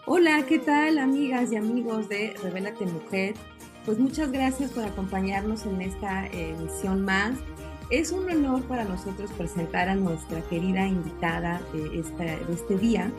Hola, ¿qué tal, amigas y amigos de Revélate Mujer? Pues muchas gracias por acompañarnos en esta emisión más. Es un honor para nosotros presentar a nuestra querida invitada de este día.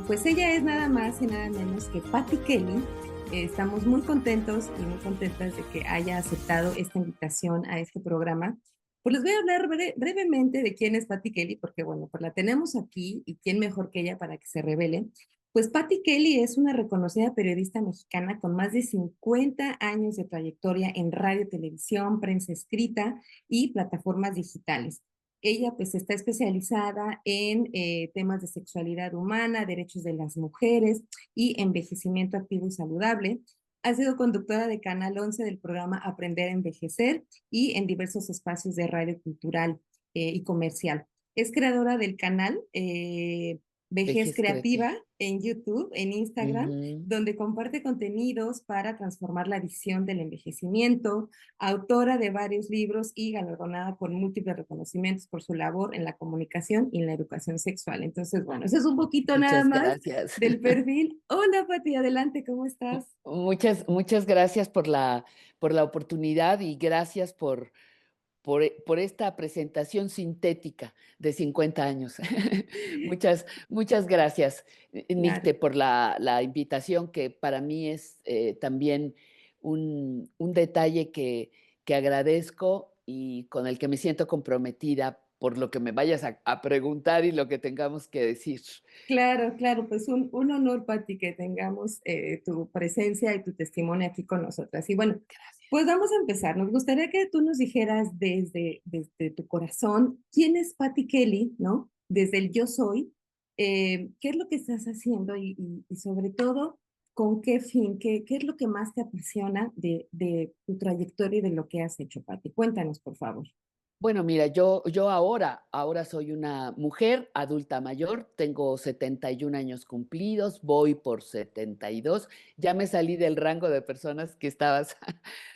Pues ella es nada más y nada menos que Patti Kelly. Estamos muy contentos y muy contentas de que haya aceptado esta invitación a este programa. Pues les voy a hablar brevemente de quién es Patti Kelly, porque bueno, pues la tenemos aquí y quién mejor que ella para que se revele. Pues Patti Kelly es una reconocida periodista mexicana con más de 50 años de trayectoria en radio, televisión, prensa escrita y plataformas digitales. Ella pues está especializada en temas de sexualidad humana, derechos de las mujeres y envejecimiento activo y saludable. Ha sido conductora de Canal 11 del programa Aprender a Envejecer y en diversos espacios de radio cultural y comercial. Es creadora del canal Vejez Vejez Creativa creativa. en YouTube, en Instagram, Ujú. donde comparte contenidos para transformar la visión del envejecimiento, autora de varios libros y galardonada con múltiples reconocimientos por su labor en la comunicación y en la educación sexual. Entonces, bueno, eso es un poquito nada Muchas más gracias. del perfil. Hola, Pati, adelante, ¿cómo estás? Muchas gracias por la oportunidad y gracias por esta presentación sintética de 50 años. Muchas gracias, Claro. Nicte, por la invitación, que para mí es también un detalle que agradezco y con el que me siento comprometida por lo que me vayas a preguntar y lo que tengamos que decir. Claro, claro, pues un honor, Pati, que tengamos tu presencia y tu testimonio aquí con nosotras. Y bueno, pues vamos a empezar. Nos gustaría que tú nos dijeras desde tu corazón, ¿quién es Pati Kelly, no? Desde el yo soy, ¿qué es lo que estás haciendo y sobre todo, con qué fin, qué es lo que más te apasiona de tu trayectoria y de lo que has hecho, Pati? Cuéntanos, por favor. Bueno, mira, yo ahora soy una mujer adulta mayor, tengo 71 años cumplidos, voy por 72. Ya me salí del rango de personas que estabas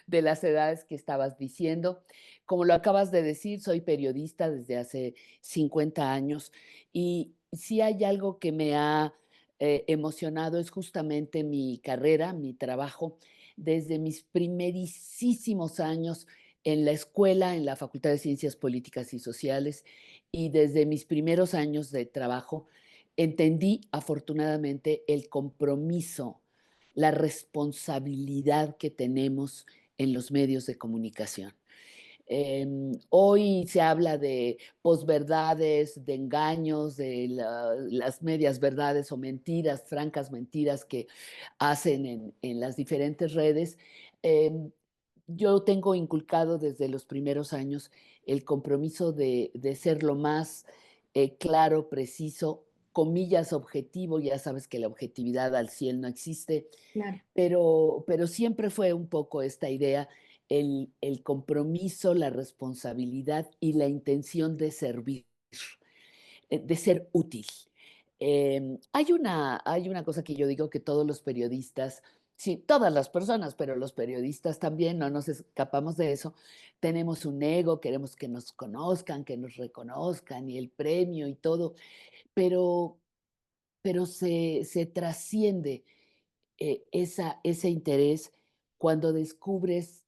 de las edades que estabas diciendo. Como lo acabas de decir, soy periodista desde hace 50 años y si hay algo que me ha, emocionado es justamente mi carrera, mi trabajo. Desde mis primerísimos años en la escuela, en la Facultad de Ciencias Políticas y Sociales, y desde mis primeros años de trabajo entendí afortunadamente el compromiso, la responsabilidad que tenemos en los medios de comunicación. Hoy se habla de posverdades, de engaños, de las medias verdades o mentiras, francas mentiras que hacen en las diferentes redes. Em, yo tengo inculcado desde los primeros años el compromiso de ser lo más claro, preciso, comillas, objetivo. Ya sabes que la objetividad al 100 no existe, Claro. pero siempre fue un poco esta idea, el compromiso, la responsabilidad y la intención de servir, de ser útil. Hay una cosa que yo digo que todos los periodistas, sí, todas las personas, pero los periodistas también, no nos escapamos de eso, tenemos un ego, queremos que nos conozcan, que nos reconozcan y el premio y todo, pero, pero se trasciende ese interés cuando descubres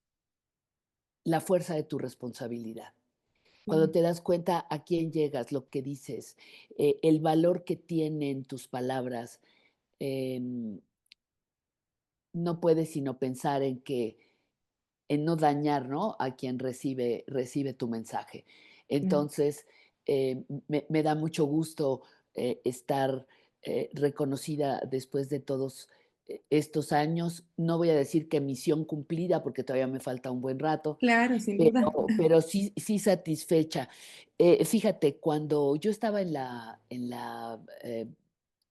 la fuerza de tu responsabilidad. Cuando te das cuenta a quién llegas, lo que dices, el valor que tienen tus palabras, em, no puedes sino pensar en no dañar, ¿no? A quien recibe tu mensaje. Claro. Entonces, me da mucho gusto estar reconocida después de todos estos años. No voy a decir que misión cumplida, porque todavía me falta un buen rato, Claro, sin duda. pero sí satisfecha. Fíjate, cuando yo estaba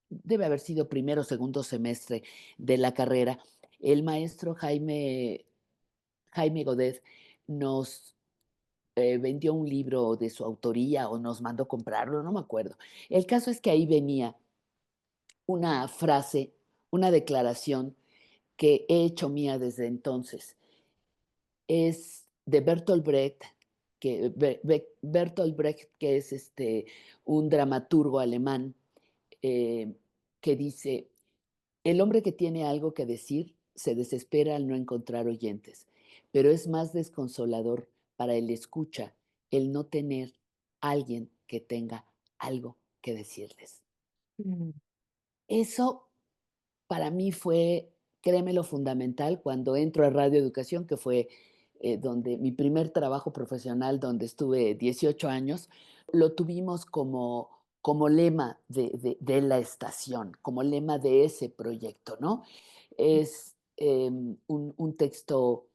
debe haber sido primero o segundo semestre de la carrera, el maestro Jaime Godet nos vendió un libro de su autoría o nos mandó comprarlo, no me acuerdo. El caso es que ahí venía una frase, una declaración que he hecho mía desde entonces. Es de Bertolt Brecht, Bertolt Brecht, que es un dramaturgo alemán, eh, que dice: "El hombre que tiene algo que decir se desespera al no encontrar oyentes, pero es más desconsolador para el escucha el no tener alguien que tenga algo que decirles". Mm, Eso para mí fue, créeme, lo fundamental cuando entro a Radio Educación, que fue, donde mi primer trabajo profesional, donde estuve 18 años, lo tuvimos como lema de la estación, como lema de ese proyecto, ¿no? Es, un texto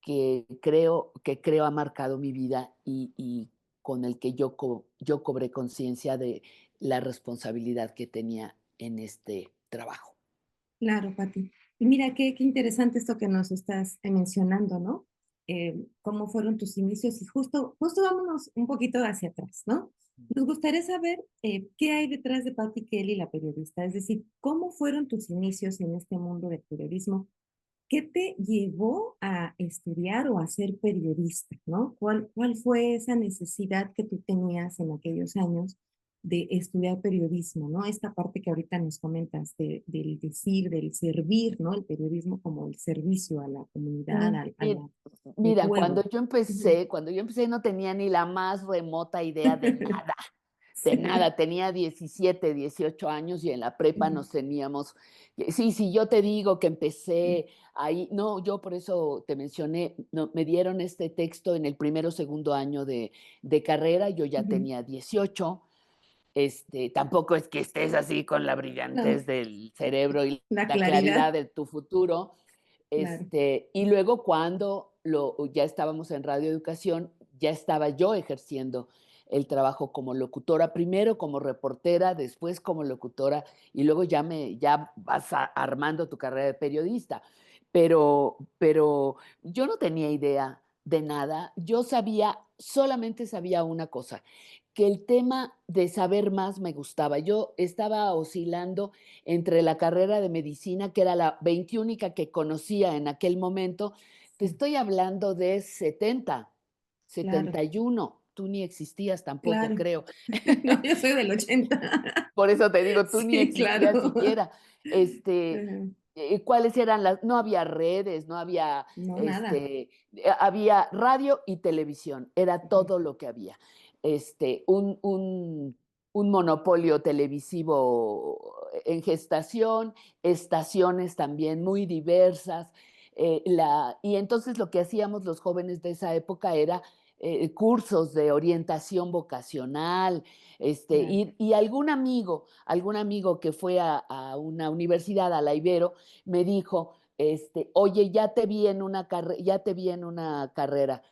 que creo ha marcado mi vida y con el que yo cobré conciencia de la responsabilidad que tenía en este trabajo. claro, Pati. Y mira, qué interesante esto que nos estás mencionando, ¿no? Cómo fueron tus inicios y justo vámonos un poquito hacia atrás, ¿no? Nos gustaría saber qué hay detrás de Patti Kelly, la periodista, es decir, cómo fueron tus inicios en este mundo del periodismo. ¿Qué te llevó a estudiar o a ser periodista, ¿no? ¿Cuál fue esa necesidad que tú tenías en aquellos años de estudiar periodismo, ¿no? Esta parte que ahorita nos comentas del decir, del servir, ¿no? El periodismo como el servicio a la comunidad, Mi al mira, pueblo. Ujú, cuando yo empecé no tenía ni la más remota idea de nada, de sí. nada. Tenía 17, 18 años y en la prepa Ujú, nos teníamos sí, sí, yo te digo que empecé ahí no, yo por eso te mencioné, no, me dieron este texto en el primero o segundo año de carrera, yo ya ujú. tenía 18. Tampoco es que estés así con la No, brillantez del cerebro y la la claridad claridad, de tu futuro. claro. Y luego cuando ya estábamos en Radio Educación, ya estaba yo ejerciendo el trabajo como locutora, primero como reportera, después como locutora, y luego ya vas armando tu carrera de periodista. Pero yo no tenía idea de nada. Solamente sabía una cosa, que el tema de saber más me gustaba. Yo estaba oscilando entre la carrera de medicina, que era la veintiúnica que conocía en aquel momento. Te Sí, estoy hablando de 70, claro, 71. Tú ni existías tampoco, claro. creo. No, yo soy del 80. Por eso te digo, tú ni Sí, claro. existías siquiera. Este, Ujú. ¿Cuáles eran las? No había redes, no había, No, nada. había radio y televisión, era Ujú. todo lo que había. Un monopolio televisivo en gestación, estaciones también muy diversas. Y entonces lo que hacíamos los jóvenes de esa época era cursos de orientación vocacional, Claro, y algún amigo que fue a una universidad, a la Ibero, me dijo, oye, ya te vi en una carrera,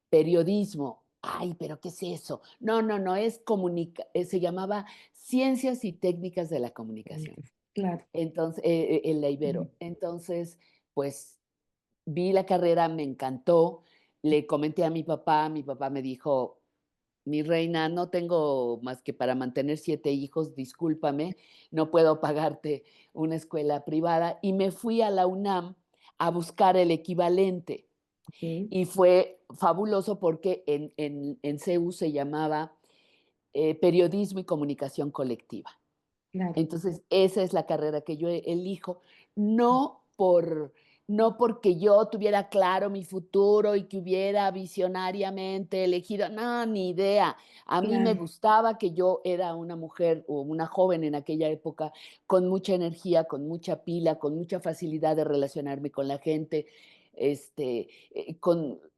periodismo. Ay, pero ¿qué es eso? No, no, no, se llamaba Ciencias y Técnicas de la Comunicación. claro. Entonces, en la Ujú. Ibero. Entonces, pues vi la carrera, me encantó, le comenté a mi papá me dijo: "Mi reina, no tengo más que para mantener 7 hijos, discúlpame, no puedo pagarte una escuela privada", y me fui a la UNAM a buscar el equivalente. Ok, Y fue fabuloso porque en CEU se llamaba, Periodismo y Comunicación Colectiva. claro. Entonces, esa es la carrera que yo elijo, no por no porque yo tuviera claro mi futuro y que hubiera visionariamente elegido, no, ni idea. A mí me Claro, gustaba que yo era una mujer o una joven en aquella época con mucha energía, con mucha pila, con mucha facilidad de relacionarme con la gente,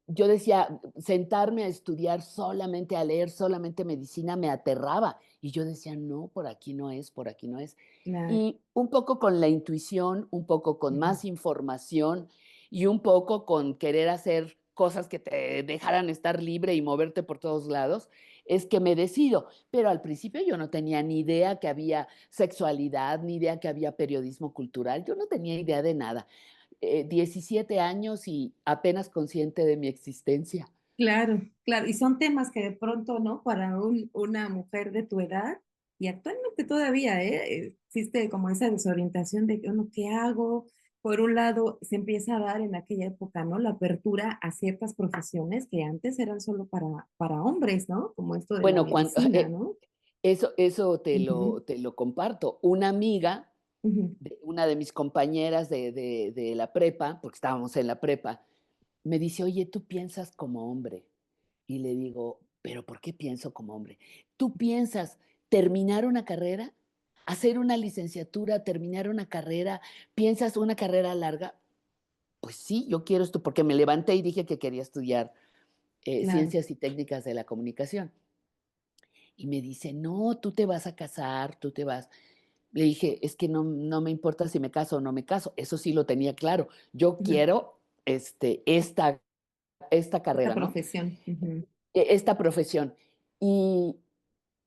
yo decía, sentarme a estudiar solamente, a leer solamente medicina me aterraba. Y yo decía: "No, por aquí no es, por aquí no es". claro. Y un poco con la intuición, un poco con Ujú. más información y un poco con querer hacer cosas que te dejaran estar libre y moverte por todos lados, es que me decido. Pero al principio yo no tenía ni idea que había sexualidad, ni idea que había periodismo cultural, yo no tenía idea de nada. 17 años y apenas consciente de mi existencia. Claro, claro. Y son temas que de pronto, ¿no? Para una mujer de tu edad, y actualmente todavía, ¿eh? Existe como esa desorientación de, bueno, ¿qué hago? por un lado, se empieza a dar en aquella época, ¿no? La apertura a ciertas profesiones que antes eran solo para hombres, ¿no? Como esto de la Bueno, medicina, ¿no? eso Ujú, te lo comparto. Una amiga, ujú, una de mis compañeras de la prepa, porque estábamos en la prepa, me dice: "Oye, ¿tú piensas como hombre?". Y le digo: "¿Pero por qué pienso como hombre?". ¿Tú piensas terminar una carrera, hacer una licenciatura, terminar una carrera? ¿Piensas una carrera larga? Pues sí, yo quiero esto, porque me levanté y dije que quería estudiar, claro, ciencias y técnicas de la comunicación. Y me dice: "No, tú te vas a casar, tú te vas". Le dije: "Es que no me importa si me caso o no me caso". Eso sí lo tenía claro. Yo ujú, quiero, esta esta carrera, ¿no? profesión. Ujú. Esta profesión.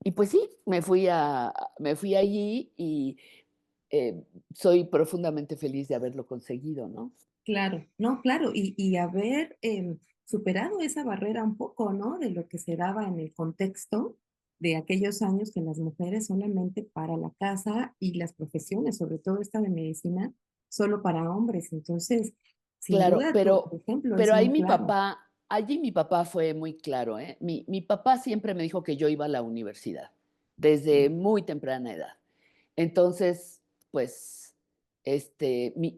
Y pues sí, me fui allí y, eh, soy profundamente feliz de haberlo conseguido, ¿no? Claro, no, claro, y haber superado esa barrera un poco, ¿no? De lo que se daba en el contexto de aquellos años que las mujeres solamente para la casa y las profesiones, sobre todo esta de medicina, solo para hombres. Entonces, sin Claro, duda, tu ejemplo es ahí muy claro. allí mi papá fue muy claro, ¿eh? Mi papá siempre me dijo que yo iba a la universidad, desde Claro, muy temprana edad. Entonces, pues,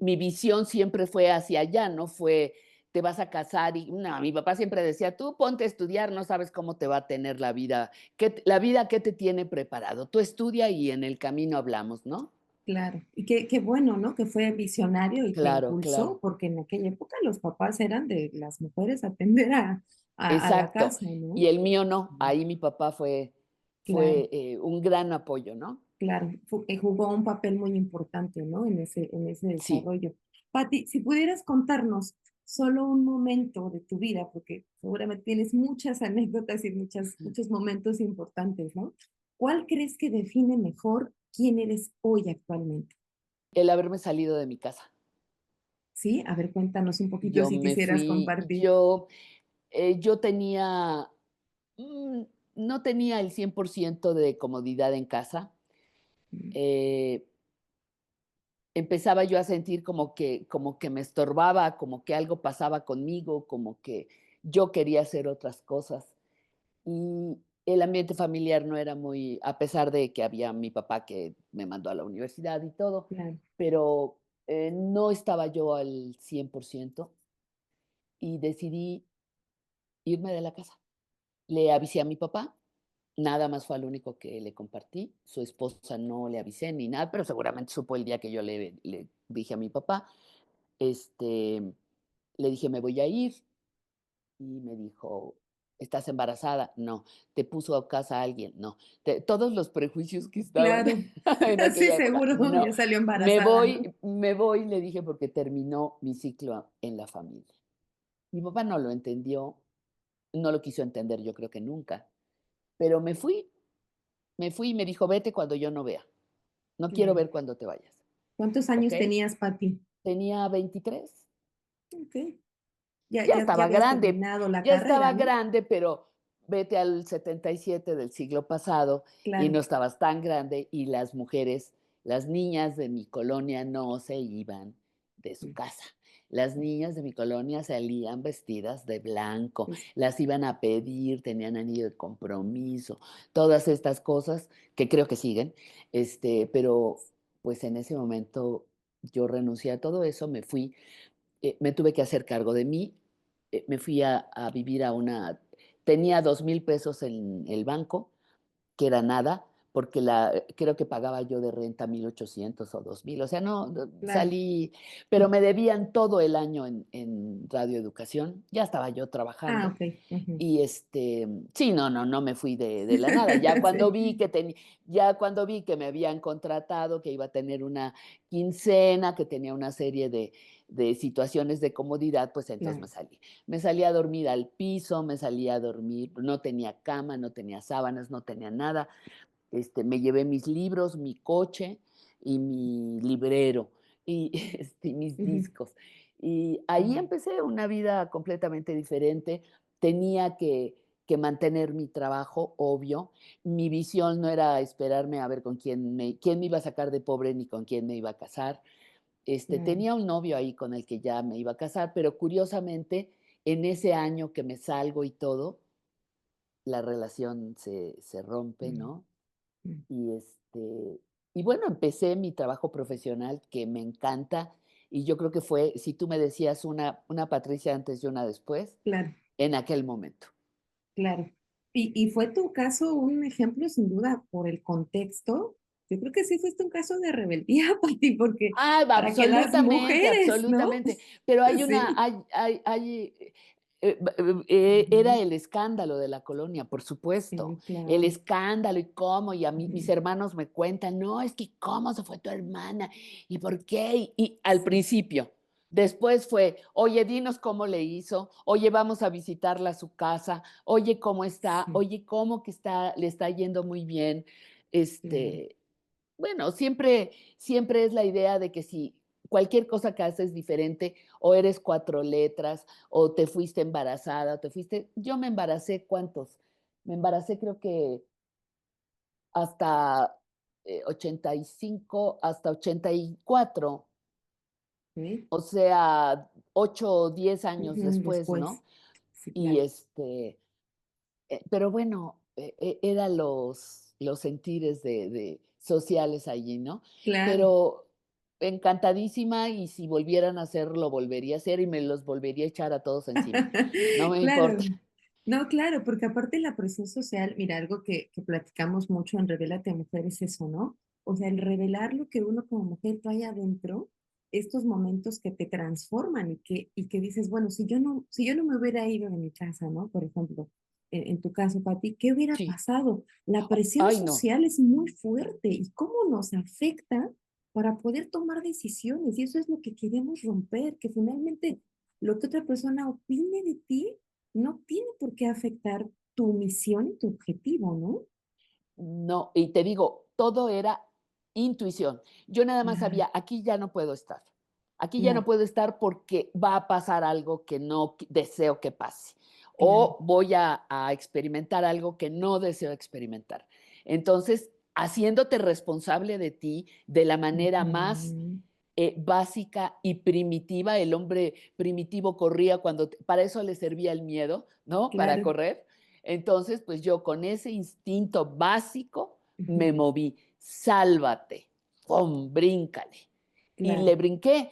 mi visión siempre fue hacia allá, no fue: "Te vas a casar", y no, mi papá siempre decía: "Tú ponte a estudiar, no sabes cómo te va a tener la vida, qué te tiene preparado. Tú estudia y en el camino hablamos", ¿no? claro. Y qué bueno, ¿no? Que fue visionario y que Claro, impulsó, claro. porque en aquella época los papás eran de las mujeres atender a la Exacto. casa, ¿no? Y el mío no, ahí mi papá Claro. un gran apoyo, ¿no? Claro, jugó un papel muy importante, ¿no? En ese Sí. desarrollo. Pati, si pudieras contarnos solo un momento de tu vida, porque seguramente tienes muchas anécdotas y muchos momentos importantes, ¿no? ¿Cuál crees que define mejor quién eres hoy actualmente? El haberme salido de mi casa. Sí, a ver, cuéntanos un poquito Yo si me quisieras fui, compartir. yo tenía, no tenía el 100% de comodidad en casa. Mm, Eh, Empezaba yo a sentir como que me estorbaba, como que algo pasaba conmigo, como que yo quería hacer otras cosas. Y el ambiente familiar no era muy, a pesar de que había mi papá que me mandó a la universidad y todo, claro, pero, no estaba yo al 100% y decidí irme de la casa. Le avisé a mi papá, nada más fue lo único que le compartí. Su esposa no le avisé ni nada, pero seguramente supo el día que yo le dije a mi papá. Este, Le dije: "Me voy a ir", y me dijo: "¿Estás embarazada?". "No". "¿Te puso a casa alguien?". "No". Todos los prejuicios que estaban claro. en Sí, aquella época. seguro, "No". ya salió embarazada, ¿no? Me voy", le dije, porque terminó mi ciclo en la familia. Mi papá no lo entendió, no lo quiso entender, yo creo que nunca, pero me fui y me dijo: "Vete cuando yo no vea, no quiero Claro. ver cuando te vayas", ¿Cuántos años ¿okey? tenías, Pati? Tenía 23. Ok. Ya habías terminado la Ya carrera, estaba ¿no? grande, pero vete al 77 del siglo pasado y Claro, no estabas tan grande, y las mujeres, las niñas de mi colonia no se iban de su mm, casa. Las niñas de mi colonia salían vestidas de blanco, pues, las iban a pedir, tenían anillo de compromiso, todas estas cosas que creo que siguen, pero, pues, en ese momento yo renuncié a todo eso, me fui, me tuve que hacer cargo de mí, me fui a vivir a una, tenía 2,000 pesos en el banco, que era nada, porque creo que pagaba yo de renta 1,800 o 2,000, o sea, no, claro. salí, pero me debían todo el año en radioeducación, ya estaba yo Ah, trabajando, okey, ujú. y, sí, no me fui de la nada. Sí, Ya cuando vi que me habían contratado, que iba a tener una quincena, que tenía una serie de situaciones de comodidad, pues entonces claro. me salí. Me salí a dormir al piso, me salí a dormir, no tenía cama, no tenía sábanas, no tenía nada. Me llevé mis libros, mi coche y mi librero y, y mis Ujú, discos. Y ahí mm, empecé una vida completamente diferente. Tenía que mantener mi trabajo, obvio. Mi visión no era esperarme a ver quién me iba a sacar de pobre ni con quién me iba a casar. claro. Tenía un novio ahí con el que ya me iba a casar, pero curiosamente, en ese año que me salgo y todo, la relación se rompe, Mm, ¿no? mm, Y, y bueno, empecé mi trabajo profesional que me encanta, y yo creo que fue, si tú me decías una Patricia antes y una después, claro, en aquel momento. claro. Y fue tu caso un ejemplo, sin duda, por el contexto. Yo creo que sí fuiste un caso de rebeldía, Pati, porque Ah, para que las absolutamente, mujeres, ¿no? absolutamente. Pero hay una, Sí, era ujú, el escándalo de la colonia, por supuesto. sí, El claro. escándalo y cómo, y a mí, mis Ujú, hermanos me cuentan, no, es que cómo se fue tu hermana y por qué. Y al sí, principio, después fue, oye, dinos cómo le hizo, oye, vamos a visitarla a su casa, oye, cómo está, sí, oye, cómo que está, le está yendo muy bien. claro. Este, bueno, siempre es la idea de que si cualquier cosa que haces diferente, o eres 4 letras, o te fuiste embarazada, o te fuiste yo me embaracé, ¿cuántos? Me embaracé creo que hasta, 85, hasta 84, Sí, o sea, 8 o 10 años ujú, después, ¿no? después. Sí, Y, claro. pero bueno, eran los sentires de sociales allí, ¿no? Claro. Pero encantadísima, y si volvieran a hacerlo, volvería a hacer y me los volvería a echar a todos encima. No me importa. Claro. No, claro, porque aparte la presión social, mira, algo que platicamos mucho en Revélate Mujer es eso, ¿no? O sea, el revelar lo que uno como mujer trae adentro, estos momentos que te transforman y que dices, bueno, si yo no me hubiera ido de mi casa, ¿no? Por ejemplo, en tu caso, Pati, ¿qué hubiera Sí. pasado? La presión Ay, no. social es muy fuerte y cómo nos afecta para poder tomar decisiones. Y eso es lo que queremos romper, que finalmente lo que otra persona opine de ti no tiene por qué afectar tu misión y tu objetivo, ¿no? No, y te digo, todo era intuición. Yo nada más Claro, sabía, aquí ya no puedo estar. Aquí ya no claro, puedo estar porque va a pasar algo que no deseo que pase. claro. O voy a experimentar algo que no deseo experimentar. Entonces, haciéndote responsable de ti de la manera más Ujú, básica y primitiva. El hombre primitivo corría cuando, para eso le servía el miedo, ¿no? Para claro, correr. Entonces, pues yo con ese instinto básico ujú, me moví, sálvate, ¡pum! Bríncale. Y le claro, brinqué.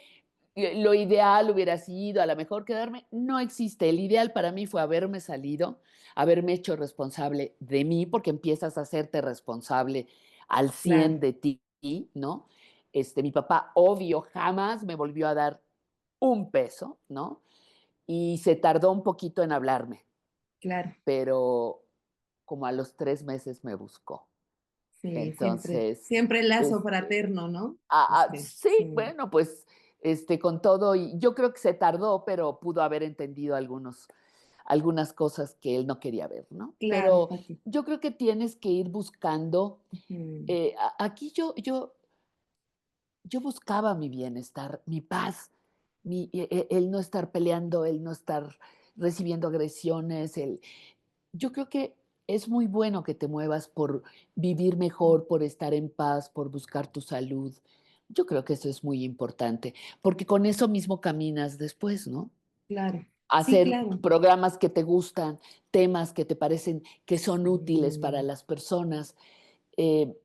Lo ideal hubiera sido a lo mejor quedarme, no existe. El ideal para mí fue haberme salido, haberme hecho responsable de mí, porque empiezas a hacerte responsable al claro, 100 de ti, ¿no? Mi papá, obvio, jamás me volvió a dar un peso, ¿no? Y se tardó un poquito en hablarme, claro. pero como a los 3 meses me buscó. Sí, siempre, Entonces, siempre el lazo este, fraterno, ¿no? Este, sí, sí, bueno, pues, con todo, y yo creo que se tardó, pero pudo haber entendido algunas cosas que él no quería ver, ¿no? claro, Pero Pati. yo creo que tienes que ir buscando, Ujú, aquí yo buscaba mi bienestar, mi paz, el no estar peleando, el no estar recibiendo agresiones, yo creo que es muy bueno que te muevas por vivir mejor, por estar en paz, por buscar tu salud. Yo creo que eso es muy importante, porque con eso mismo caminas después, ¿no? claro, sí, Hacer claro. programas que te gustan, temas que te parecen que son útiles para Sí. las personas, eh,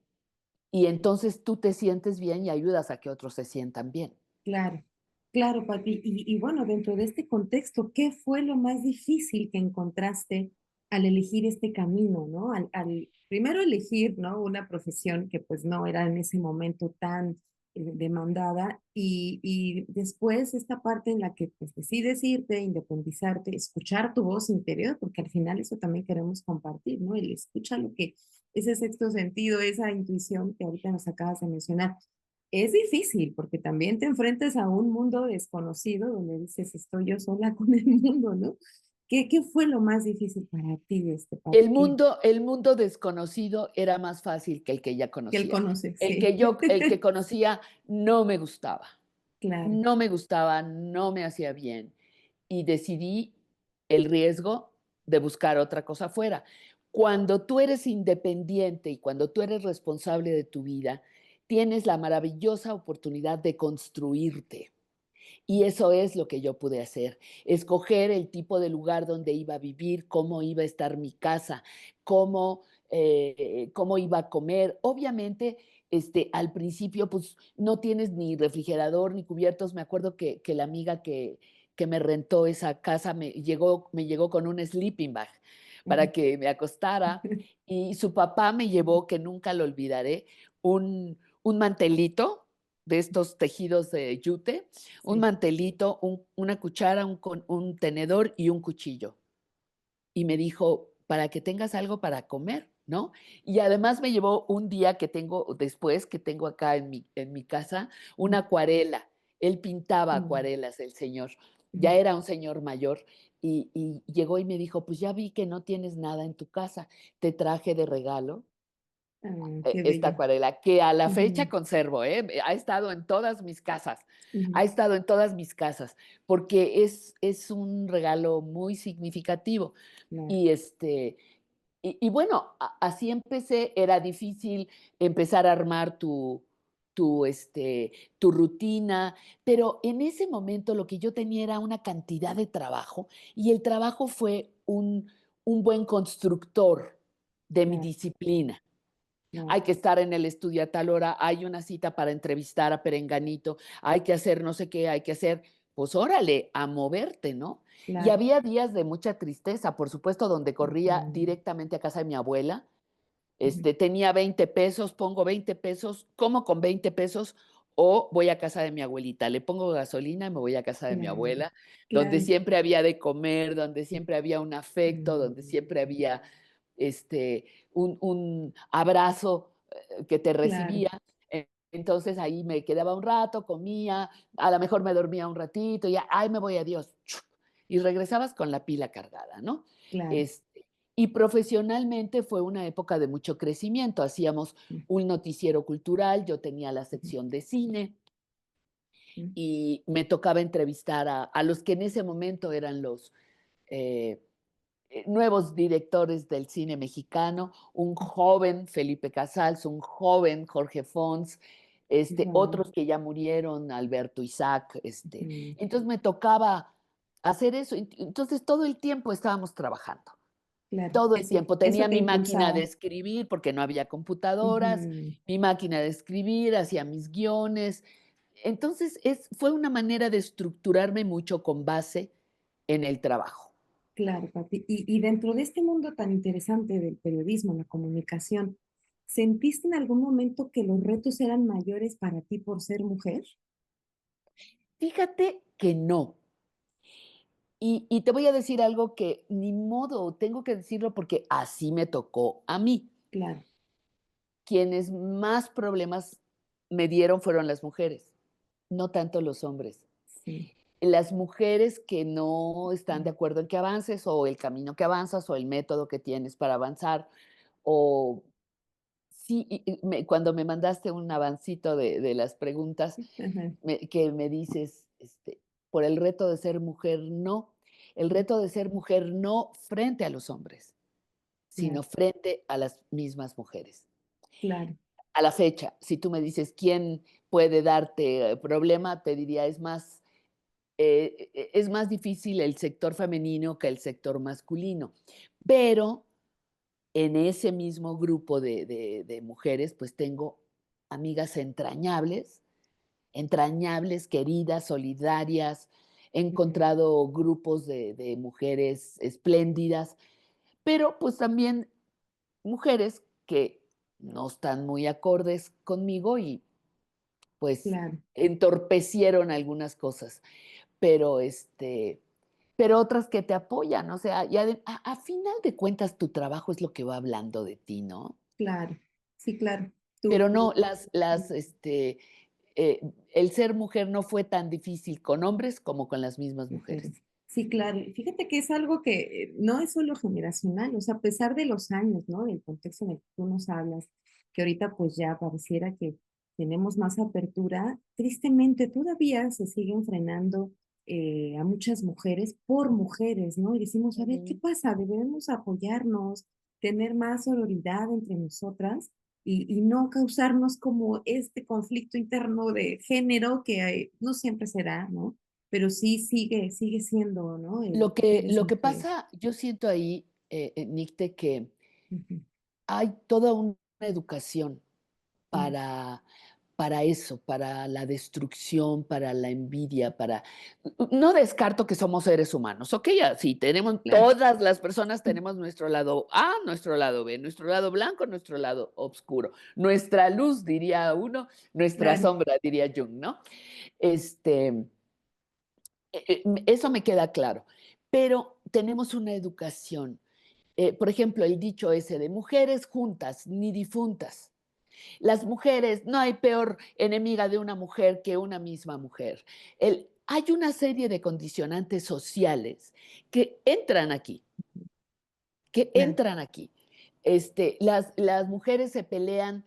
y entonces tú te sientes bien y ayudas a que otros se sientan bien. Claro, claro, Pati. Y bueno, dentro de este contexto, ¿qué fue lo más difícil que encontraste al elegir este camino, ¿no? Al primero elegir, ¿no? Una profesión que pues no era en ese momento tan demandada y después esta parte en la que pues decides irte, independizarte, escuchar tu voz interior, porque al final eso también queremos compartir, ¿no? El escucha lo que, ese sexto sentido, esa intuición que ahorita nos acabas de mencionar. Es difícil porque también te enfrentas a un mundo desconocido donde dices, estoy yo sola con el mundo, ¿no? ¿Qué fue lo más difícil para ti, El Pati? mundo el mundo desconocido era más fácil que el que ya Que él conocía. conoce, El sí. que yo el que conocía no me gustaba. Claro, No me gustaba, no me hacía bien, y decidí el riesgo de buscar otra cosa afuera. Cuando tú eres independiente y cuando tú eres responsable de tu vida, tienes la maravillosa oportunidad de construirte. Y eso es lo que yo pude hacer, escoger el tipo de lugar donde iba a vivir, cómo iba a estar mi casa, cómo, cómo iba a comer. Obviamente, al principio, pues no tienes ni refrigerador ni cubiertos. Me acuerdo que la amiga que me rentó esa casa me llegó con un sleeping bag Ujú. para que me acostara y su papá me llevó, que nunca lo olvidaré, un mantelito de estos tejidos de yute, un Sí. mantelito, una cuchara, un tenedor y un cuchillo. Y me dijo: "Para que tengas algo para comer", ¿no? Y además me llevó un día que tengo después, que tengo acá en mi casa, una Ujú. acuarela. Él pintaba Mm, acuarelas, el señor. Ya ujú. era un señor mayor, y llegó y me dijo: "Pues ya vi que no tienes nada en tu casa, te traje de regalo Ah, qué esta bello. acuarela", que a la fecha Ujú, conservo, ¿eh? Ha estado en todas mis casas, ujú. ha estado en todas mis casas, porque es un regalo muy significativo. Claro, Y, y bueno, así empecé. Era difícil empezar a armar tu rutina, pero en ese momento lo que yo tenía era una cantidad de trabajo, y el trabajo fue un buen constructor de mi claro, disciplina. claro, Hay que estar en el estudio a tal hora, hay una cita para entrevistar a Perenganito, hay que hacer no sé qué, hay que hacer, pues órale, a moverte, ¿no? Y claro. había días de mucha tristeza, por supuesto, donde corría Ujú, directamente a casa de mi abuela. ujú. Tenía 20 pesos, pongo 20 pesos, como con 20 pesos o voy a casa de mi abuelita. Le pongo gasolina y me voy a casa de mi Claro, abuela, donde claro. siempre había de comer, donde siempre había un afecto, donde Mm, siempre había este, un abrazo que te claro, recibía. Entonces ahí me quedaba un rato, comía, a lo mejor me dormía un ratito, y ya, ay, me voy, adiós. Y regresabas con la pila cargada, ¿no? claro. Este, y profesionalmente fue una época de mucho crecimiento. Hacíamos Mm, un noticiero cultural, yo tenía la ujú, sección de cine mm. y me tocaba entrevistar a los que en ese momento eran los eh, nuevos directores del cine mexicano, un joven Felipe Casals, un joven Jorge Fons, Guau, otros que ya murieron, Alberto Isaac. ujú. Entonces me tocaba hacer eso. Entonces todo el tiempo estábamos trabajando. Claro, Todo el eso tiempo. eso Tenía te mi máquina de impulsaba. escribir, porque no había computadoras, Ujú. mi máquina de escribir, hacía mis guiones. Entonces, fue una manera de estructurarme mucho con base en el trabajo. Claro, Pati. Y dentro de este mundo tan interesante del periodismo, la comunicación, ¿sentiste en algún momento que los retos eran mayores para ti por ser mujer? Fíjate que no. Y te voy a decir algo que ni modo, tengo que decirlo porque así me tocó a mí. Claro, Quienes más problemas me dieron fueron las mujeres, no tanto los hombres. sí. Las mujeres que no están de Mm, acuerdo en que avances, o el camino que avanzas, o el método que tienes para avanzar, o sí, cuando me mandaste un avancito de las preguntas, ajá, que me dices, por el reto de ser mujer, no. El mm, reto de ser mujer no frente a los hombres, sino claro, frente a las mismas mujeres. claro, A la fecha, si tú me dices quién puede darte problema, te diría, es más difícil el sector femenino que el sector masculino, pero en ese mismo grupo de mujeres, pues tengo amigas entrañables, entrañables, queridas, solidarias. He ujú, encontrado grupos de mujeres espléndidas, pero pues también mujeres que no están muy acordes conmigo y pues claro, entorpecieron algunas cosas. Pero, pero otras que te apoyan, o sea, y a final de cuentas tu trabajo es lo que va hablando de ti, ¿no? claro. Sí, claro. Pero Tú, no, el ser mujer no fue tan difícil con hombres como con las mismas mujeres. mujeres. Sí, claro. Y fíjate que es algo que no es solo generacional, o sea, a pesar de los años, ¿no? Del contexto en el que tú nos hablas, que ahorita pues ya pareciera que tenemos más apertura, tristemente todavía se siguen frenando a muchas mujeres por mujeres, ¿no? Y decimos, a ver, ¿qué Ujú. pasa? Debemos apoyarnos, tener más sororidad entre nosotras. y no causarnos como este conflicto interno de género que no siempre será, ¿no? Pero sí sigue siendo, ¿no? Lo Que que eres lo que mujer. pasa, yo siento ahí, Nicte, que Ujú. hay toda una educación Mm, para eso, para la destrucción, para la envidia, para no descarto que somos seres humanos, okey, así tenemos claro. todas las personas tenemos nuestro lado A, nuestro lado B, nuestro lado blanco, nuestro lado oscuro, nuestra luz, diría uno, nuestra Claro, sombra, diría Jung, ¿no? Este, eso me queda claro, pero tenemos una educación, por ejemplo, el dicho ese de mujeres juntas ni difuntas. Las mujeres, no hay peor enemiga de una mujer que una misma mujer. Hay una serie de condicionantes sociales que entran aquí, que claro, entran aquí. Las mujeres se pelean,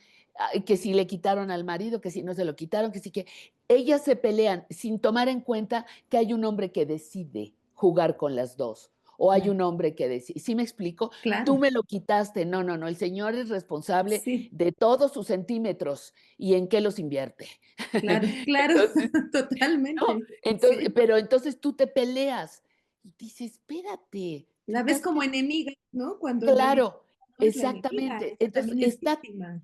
que si le quitaron al marido, que si no se lo quitaron, que sí que ellas se pelean sin tomar en cuenta que hay un hombre que decide jugar con las dos. O hay claro, un hombre que decide, ¿sí me explico? Tú claro. me lo quitaste, no, no, no, el señor es responsable Sí, de todos sus centímetros y en qué los invierte. claro, claro, Entonces, no, totalmente. entonces, Sí. pero entonces tú te peleas y dices, espérate, tú La ves estás como enemiga, ¿no? Cuando en realidad claro, no es la enemiga, exactamente. ella Entonces, también es víctima.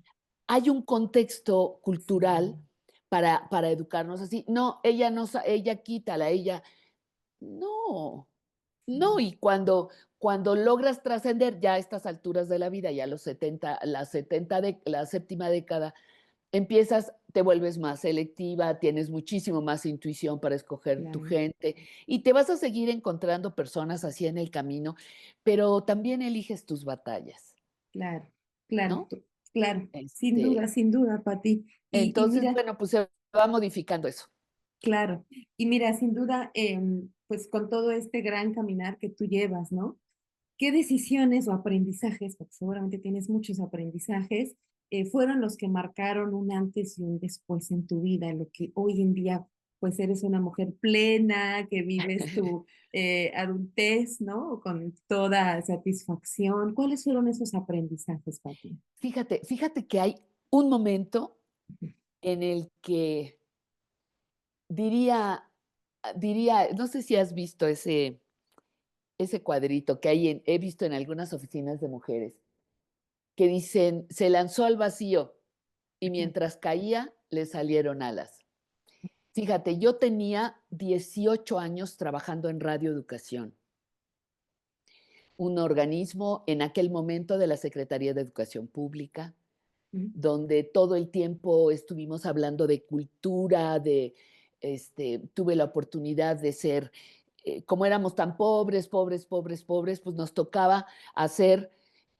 hay un contexto Sí, cultural para educarnos así. No, ella no sa ella quítala, ella no, no, sí, y cuando logras trascender ya a estas alturas de la vida, ya a los 70, la séptima década, empiezas, te vuelves más selectiva, tienes muchísimo más intuición para escoger tu claro, gente, y te vas a seguir encontrando personas así en el camino, pero también eliges tus batallas, claro, claro, ¿no? claro, Este, sin duda, Pati. Y entonces, mira, bueno, pues se va modificando eso. claro, y mira, sin duda, pues con todo este gran caminar que tú llevas, ¿no? ¿Qué decisiones o aprendizajes, porque seguramente tienes muchos aprendizajes, fueron los que marcaron un antes y un después en tu vida, en lo que hoy en día, pues eres una mujer plena, que vives tu adultez, ¿no? Con toda satisfacción. ¿Cuáles fueron esos aprendizajes para ti? Fíjate que hay un momento en el que diría, no sé si has visto ese cuadrito que he visto en algunas oficinas de mujeres, que dicen: "Se lanzó al vacío y mientras caía, le salieron alas". Fíjate, yo tenía 18 años trabajando en Radio Educación, un organismo en aquel momento de la Secretaría de Educación Pública, Ujú. donde todo el tiempo estuvimos hablando de cultura, tuve la oportunidad de ser, como éramos tan pobres, pobres, pobres, pobres, pues nos tocaba hacer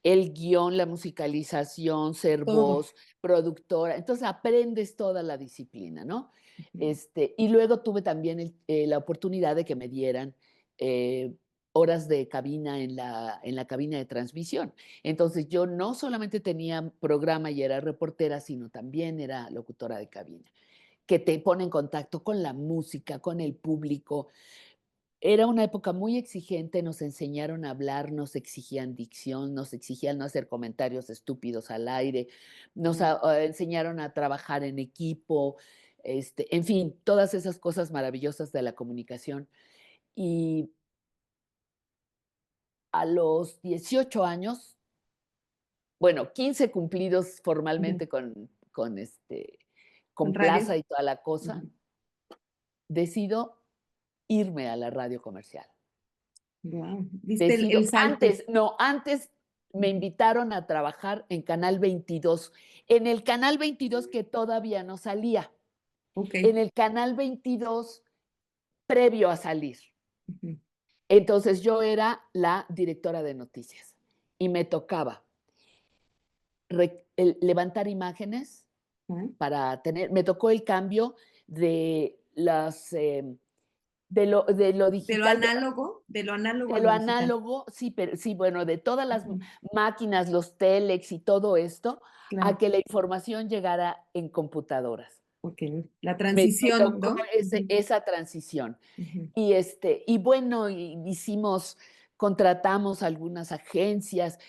el guión, la musicalización, ser Todo. voz, productora. Entonces aprendes toda la disciplina, ¿no? Ujú. Y luego tuve también la oportunidad de que me dieran eh, horas de cabina en la cabina de transmisión. Entonces, yo no solamente tenía programa y era reportera, sino también era locutora de cabina, que te pone en contacto con la música, con el público. Era una época muy exigente, nos enseñaron a hablar, nos exigían dicción, nos exigían no hacer comentarios estúpidos al aire, nos Claro. enseñaron a trabajar en equipo, en fin, todas esas cosas maravillosas de la comunicación. Y a los 18 años, bueno, 15 cumplidos Ujú. formalmente ¿Con con radio? plaza y toda la cosa, Ujú. decido irme a la radio comercial. Guau, diste el Decido salto. antes me Ujú. invitaron a trabajar en Canal 22, en el Canal 22 que todavía no salía, Ok. en el Canal 22 previo a salir. Ujú. Entonces, yo era la directora de noticias y me tocaba levantar imágenes Ah, me tocó el cambio de las, de lo digital, de lo análogo a de lo lo digital. análogo, sí, pero sí, bueno, de todas las Ujú. máquinas, los telex y todo esto, a Claro, que la información llegara en computadoras. ok. La Me transición, tocó ¿no? Ujú, esa transición. ujú. Y bueno, hicimos, contratamos algunas agencias,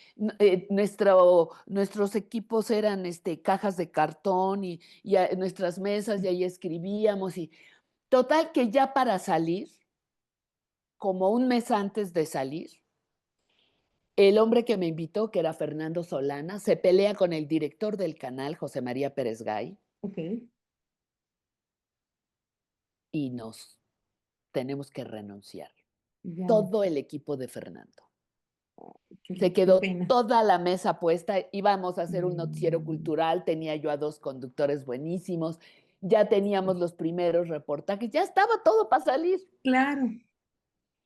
nuestros equipos eran cajas de cartón y nuestras mesas y ahí escribíamos y total que ya para salir, como un mes antes de salir, el hombre que me invitó, que era Fernando Solana, se pelea con el director del canal, José María Pérez Gay, okey, y nos tenemos que renunciar. ya, Todo el equipo de Fernando. Se qué quedó pena. toda la mesa puesta, íbamos a hacer un noticiero Mm, cultural, tenía yo a 2 conductores buenísimos, ya teníamos los primeros reportajes, ya estaba todo para salir claro,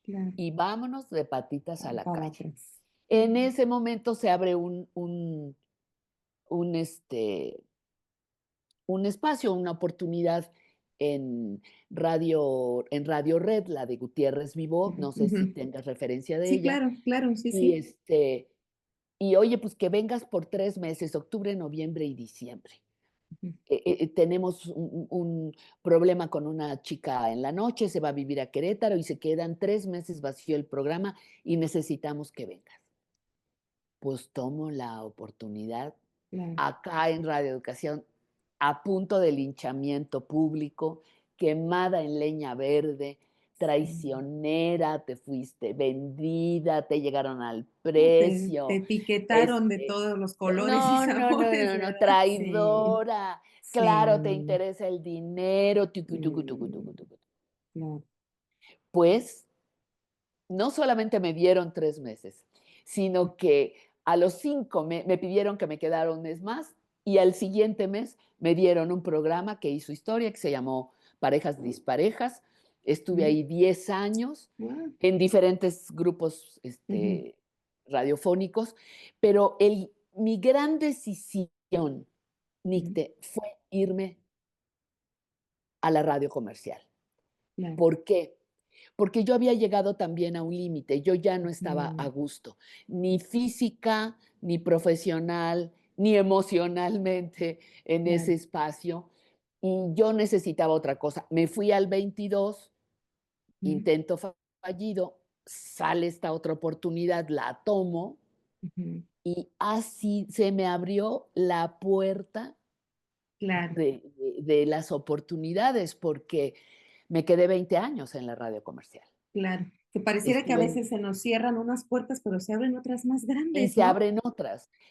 claro, y vámonos de patitas a la para calle. atrás. En ese momento se abre un, este, un espacio, una oportunidad en Radio Red, la de Gutiérrez Vivó, Ujú, no sé ujú. si tengas referencia de Sí, ella, claro, claro, sí, y, sí. este, y oye, pues que vengas por 3 meses, octubre, noviembre y diciembre. Ujú, Tenemos un problema con una chica en la noche, se va a vivir a Querétaro y se quedan 3 meses vacío el programa y necesitamos que vengas. Pues tomo la oportunidad claro. acá en Radio Educación, a punto de linchamiento público, quemada en leña verde, Sí. traicionera, te fuiste vendida, te llegaron al Te precio, etiquetaron de este, todos los colores y no, no, no, sabores, no, no, ¿verdad? Sí, traidora, claro, te sí, interesa el dinero, tucu, tucu, tucu, tucu, mm, tucu. claro. Pues no solamente me dieron 3 meses, sino que a los 5 me pidieron que me quedara un mes más y al siguiente mes me dieron un programa que hizo historia, que se llamó Parejas Disparejas. Estuve Mm, ahí 10 años guau, en diferentes grupos, ujú, radiofónicos, pero mi gran decisión, ujú, Nicte, fue irme a la radio comercial. claro. ¿Por qué? Porque yo había llegado también a un límite, yo ya no estaba a Ujú, gusto, ni física, ni profesional, ni emocionalmente en ese claro. espacio, y yo necesitaba otra cosa. Me fui al 22, Ujú, intento fallido, sale esta otra oportunidad, la tomo ujú, y así se me abrió la puerta claro, de las oportunidades, porque me quedé 20 años en la radio comercial. claro. Que pareciera que a Estuve en veces se nos cierran unas puertas, pero se abren otras más y grandes, ¿no?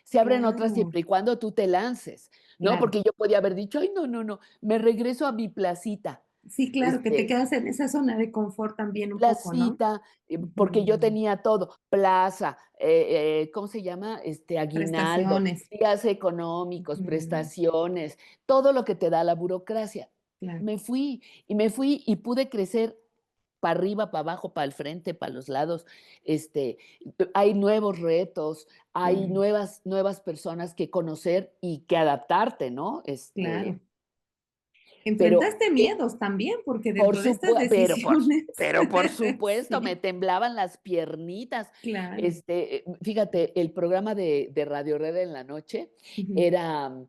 se abren otras Claro, siempre y cuando tú te lances, ¿no? claro. Porque yo podía haber dicho: "Ay, no, no, no, me regreso a mi placita", Sí, claro, que te este, quedas en esa zona de confort también un poco, ¿no? placita, porque yo Ujú. tenía todo, plaza, ¿cómo se llama? Aguinaldo, Prestaciones. días económicos, Ujú, prestaciones, todo lo que te da la burocracia. claro. Me fui y pude crecer para arriba, para abajo, para el frente, para los lados. Hay nuevos retos, hay Claro, nuevas personas que conocer y que adaptarte, ¿no? claro. Pero Enfrentaste miedos también, porque por dentro de estas supue decisiones pero por supuesto, me sí, temblaban las piernitas. claro. Fíjate, el programa de Radio Red en la noche Ujú, era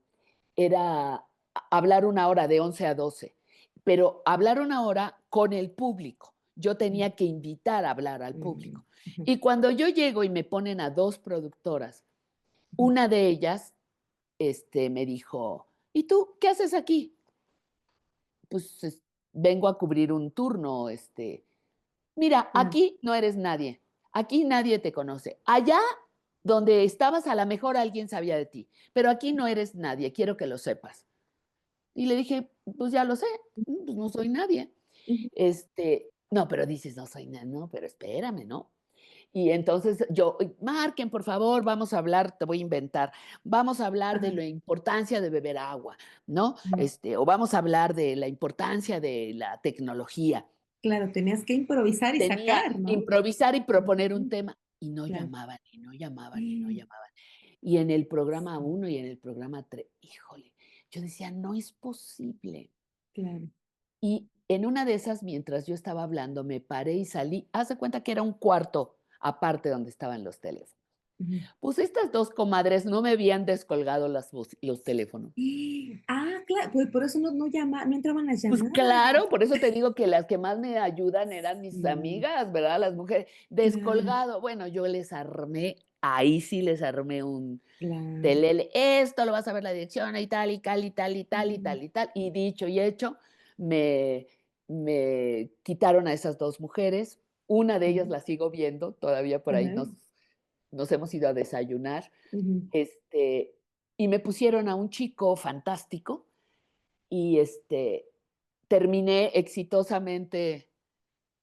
era hablar 1 hora de 11 a 12, pero hablar 1 hora con el público. Yo mm, tenía que invitar a hablar al mm, público. ujú, Y cuando yo llego y me ponen a 2 productoras, ujú, una de ellas, me dijo: "¿Y tú qué haces aquí?". Pues, vengo a cubrir un turno, mira, claro, aquí no eres nadie, aquí nadie te conoce. Allá donde estabas, a lo mejor alguien sabía de ti, pero aquí no eres nadie, quiero que lo sepas. Y le dije: "Pues ya lo sé, pues no soy nadie". ujú, No, pero dices: "No soy nadie, no, pero espérame, ¿no?". Y entonces yo: Marquen, por favor, vamos a hablar", te voy a inventar, "vamos a hablar de ajá, la importancia de beber agua", ¿no? ujú. O vamos a hablar de la importancia de la tecnología. Claro, tenías que improvisar y Tenía sacar, ¿no? improvisar y proponer un Ujú, tema, y no claro. llamaban, y no llamaban, y no Mm, llamaban. Y en el programa sí, 1 y en el programa 3, híjole, yo decía: "No es posible". claro. Y en una de esas, mientras yo estaba hablando, me paré y salí. Haz de cuenta que era un cuarto aparte donde estaban los teléfonos. Ujú. Pues estas 2 comadres no me habían descolgado los teléfonos. Claro, pues por eso no no entraban las Pues llamadas. claro, por eso te digo que las que más me ayudan eran mis Sí, amigas, ¿verdad? Las mujeres. claro, Descolgado, bueno, yo les armé, ahí sí les armé un claro. telele, esto lo vas a ver la dirección y tal, y tal, y tal, y tal, y Mm, tal, y tal. Y dicho y hecho, me me quitaron a esas 2 mujeres. Una de ellas mm, la sigo viendo, todavía por ahí ajá, nos hemos ido a desayunar, ujú. este, y me pusieron a un chico fantástico y, terminé exitosamente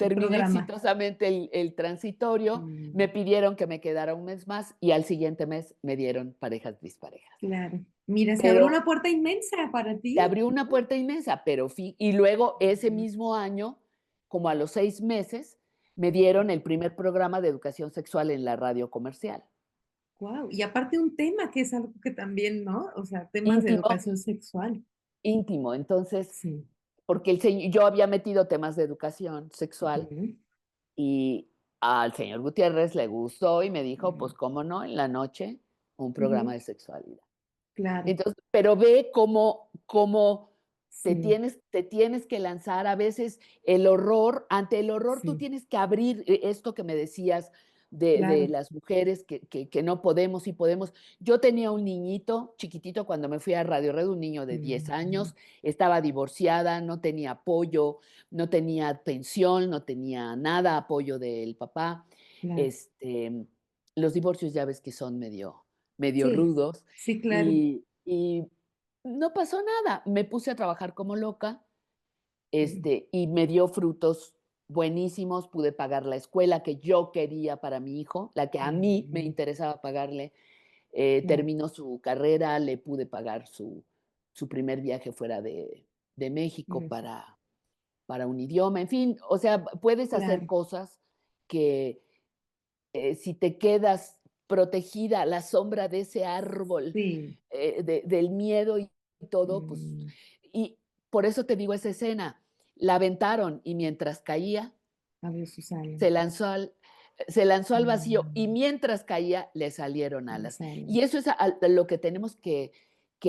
El terminé programa. exitosamente el transitorio, me Mm, pidieron que me quedara un mes más y al siguiente mes me dieron parejas disparejas. claro. Mira, se abrió una Pero puerta inmensa para se ti. abrió una puerta inmensa, pero y luego ese Mm, mismo año, como a los 6 meses, me dieron el primer programa de educación sexual en la radio comercial. guau, y aparte un tema que es algo que también, ¿no? O sea, temas de Íntimo, educación sexual. íntimo. Entonces, Sí. porque yo había metido temas de educación sexual Ujú, y al señor Gutiérrez le gustó y me dijo, ujú, pues, ¿cómo no? En la noche, un programa ujú, de sexualidad. claro, Entonces, pero ve cómo sí, te tienes que lanzar. A veces ante el horror tú sí, tienes que abrir esto que me decías de claro. las mujeres que no podemos y podemos. Yo tenía un niñito chiquitito cuando me fui a Radio Red, un niño de 10 Ujú, años, estaba divorciada, no tenía apoyo, no tenía pensión, no tenía nada, apoyo del papá. claro. Este, los divorcios ya ves que son medio Sí, rudos sí, claro. y no pasó nada. Me puse a trabajar como loca, Mm, y me dio frutos buenísimos. Pude pagar la escuela que yo quería para mi hijo, la que a mí me ujú, interesaba pagarle. claro, Terminó su carrera, le pude pagar su primer viaje fuera de México mm, para un idioma. En fin, o sea, puedes hacer claro. cosas que, si te quedas protegida a la sombra de ese árbol, Sí, del miedo y todo, pues, mm, y por eso te digo esa escena, la aventaron y mientras caía, abrió sus alas. se lanzó al se lanzó al vacío y Mm, mientras caía le salieron las alas. alas, Y eso es a lo que tenemos que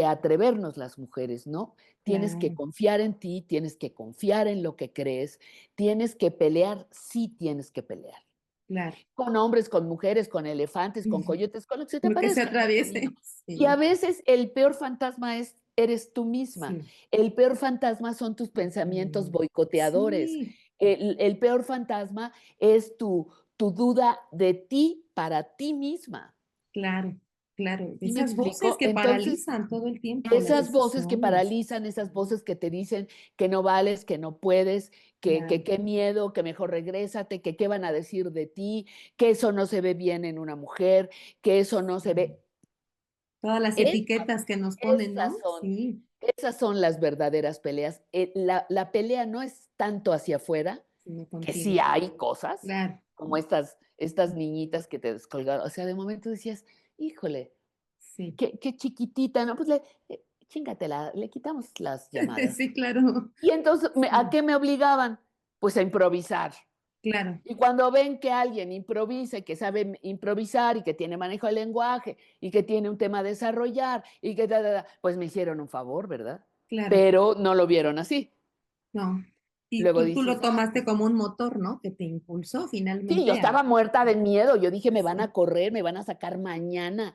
atrevernos las mujeres, ¿no? Tienes que claro. confiar en ti, tienes que confiar en lo que crees, tienes que pelear, sí tienes que pelear. Claro. Con hombres, con mujeres, con elefantes, con Ujú. coyotes, con lo que se te Lo que se parezca en el camino. atraviese. Y a Sí, veces el peor fantasma eres tú misma. sí. El peor fantasma son tus pensamientos Ujú. boicoteadores. Sí, El peor fantasma es tu duda de ti para ti misma. claro, claro. ¿Sí me Esas voces explico? que Entonces, paralizan todo el tiempo las esas voces que decisiones. paralizan, esas voces que te dicen que no vales, que no puedes, que Claro. qué miedo, que mejor regrésate, que qué van a decir de ti, que eso no se ve bien en una mujer, que eso no se Mm. ve. Todas las Es etiquetas que nos ponen, esas ¿no? son Sí, esas son las verdaderas peleas. La pelea no es tanto hacia afuera, sino que contigo. sí hay cosas, Claro, como estas niñitas que te descolgaron. O sea, de momento decías: "Híjole, sí. qué chiquitita, ¿no? Pues chingatela, le quitamos las llamadas". Sí, claro. Y entonces, ¿a Sí, qué me obligaban? Pues a improvisar. claro, Y cuando ven que alguien improvisa y que sabe improvisar y que tiene manejo del lenguaje y que tiene un tema a desarrollar y que pues me hicieron un favor, ¿verdad? claro. Pero no lo vieron así. No. Y Luego tú lo dices, tomaste pues como un motor, ¿no? Que te impulsó sí, yo finalmente a estaba muerta de miedo. Yo dije, me van sí, a correr, me van a sacar mañana,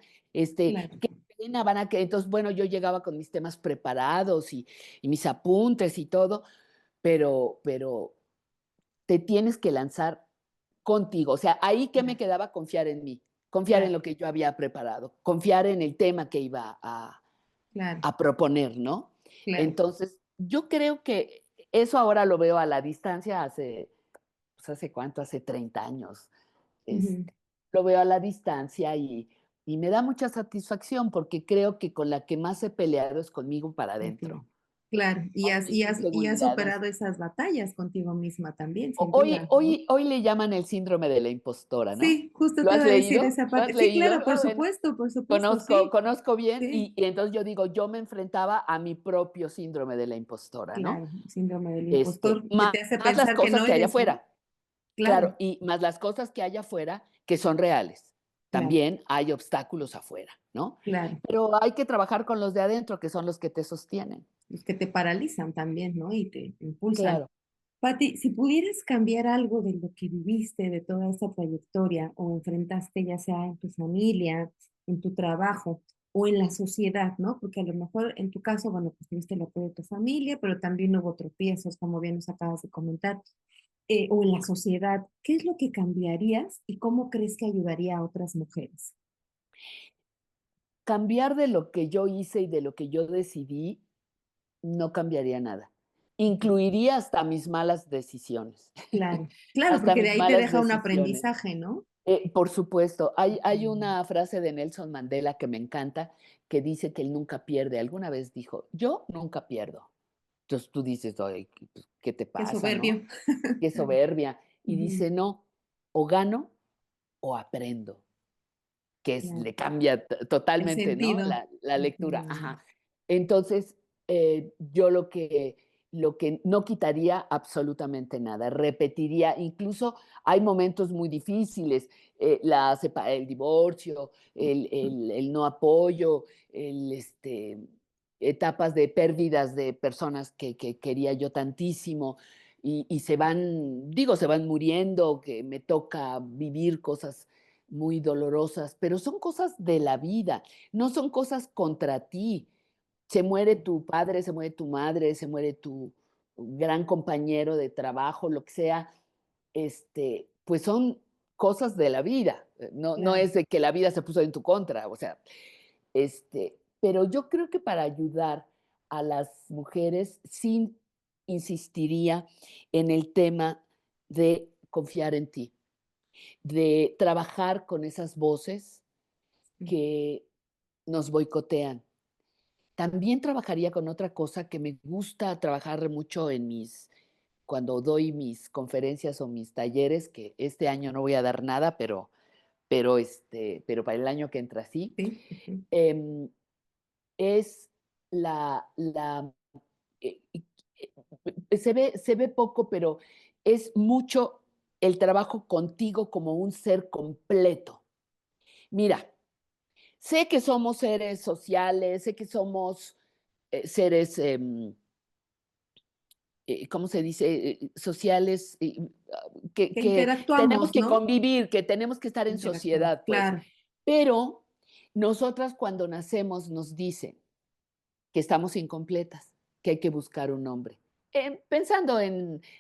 claro. qué pena, van a que. Entonces, bueno, yo llegaba con mis temas preparados y mis apuntes y todo, pero te tienes que lanzar contigo. O sea, ahí que me Claro, quedaba confiar en mí, confiar en claro, lo que yo había preparado, confiar en el tema que iba claro, a proponer, ¿no? claro. Entonces, yo creo que eso ahora lo veo a la distancia pues, ¿hace cuánto? Hace 30 años. Ujú. Lo veo a la distancia y me da mucha satisfacción porque creo que con la que más he peleado es conmigo para Contigo. adentro, Claro, con mis y has inseguridades. superado esas batallas contigo misma también, sin duda, Hoy, ¿no? hoy, hoy le llaman el síndrome de la impostora, ¿no? Sí, justo ¿Lo te has iba a decir leído? esa ¿Lo has parte. Sí, leído? claro, Bueno, por supuesto, sí, conozco bien sí, y entonces yo digo, yo me enfrentaba a mi propio síndrome de la impostora, ¿no? claro, síndrome del impostor que Más te hace las pensar que cosas no que hay eres, ¿no? afuera, Claro, claro, y más las cosas que hay afuera que son reales. claro, también hay obstáculos afuera, ¿no? claro. Pero hay que trabajar con los de adentro, que son los que te sostienen. Los que te paralizan también, ¿no? Y te impulsan. Claro. Pati, si pudieras cambiar algo de lo que viviste, de toda esta trayectoria, o enfrentaste ya sea en tu familia, en tu trabajo o en la sociedad, ¿no? Porque a lo mejor en tu caso, bueno, pues tuviste el apoyo de tu familia, pero también hubo tropiezos, como bien nos acabas de comentar, o en la sociedad, ¿qué es lo que cambiarías y cómo crees que ayudaría a otras mujeres? Cambiar de lo que yo hice y de lo que yo decidí, no cambiaría nada. Ujú. Incluiría hasta mis malas decisiones, Claro, claro, hasta porque de mis ahí te malas deja un decisiones. aprendizaje, ¿no? Por supuesto, hay Ujú. una frase de Nelson Mandela que me encanta, que dice que él nunca pierde. Alguna vez dijo: "Yo nunca pierdo". Entonces tú dices: "Ay, pues, ¿qué te Qué pasa?", ¿no? soberbio. Qué soberbia. Y Ujú. dice: "No, o gano o aprendo", que es Claro, le cambia el totalmente, ¿no? sentido. La lectura. Ujú. Ajá. Entonces, yo lo que no quitaría absolutamente nada, repetiría, incluso hay momentos muy difíciles, el divorcio, el no apoyo, etapas de pérdidas de personas que quería yo tantísimo, y se van, digo, se van muriendo, que me toca vivir cosas muy dolorosas, pero son cosas de la vida, no son cosas contra ti. Se muere tu padre, se muere tu madre, se muere tu gran compañero de trabajo, lo que sea, pues son cosas de la vida. No Claro, es de que la vida se puso en tu contra, o sea, pero yo creo que para ayudar a las mujeres, sí insistiría en el tema de confiar en ti, de trabajar con esas voces sí, que nos boicotean. También trabajaría con otra cosa que me gusta trabajar mucho cuando doy mis conferencias o mis talleres, que este año no voy a dar nada, pero para el año que entra sí, sí, ujú, em, es la y se ve poco, pero es mucho el trabajo contigo como un ser completo. Mira, sé que somos seres sociales, sé que somos, seres, ¿cómo se dice? Sociales, que que que tenemos interactuamos, que ¿no? convivir, que tenemos que estar en Interactuamos, sociedad, pues. claro, Pero nosotras cuando nacemos nos dicen que estamos incompletas, que hay que buscar un hombre. Pensando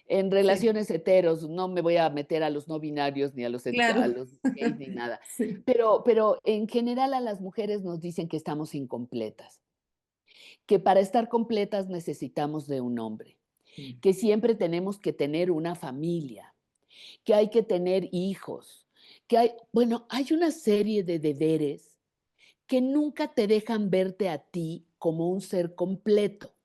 en sí, relaciones heteros, no me voy a meter a los no binarios, ni a los a claro, los gays, ni nada. sí, Pero en general a las mujeres nos dicen que estamos incompletas, que para estar completas necesitamos de un hombre, mm, que siempre tenemos que tener una familia, que hay que tener hijos, hay una serie de deberes que nunca te dejan verte a ti como un ser completo.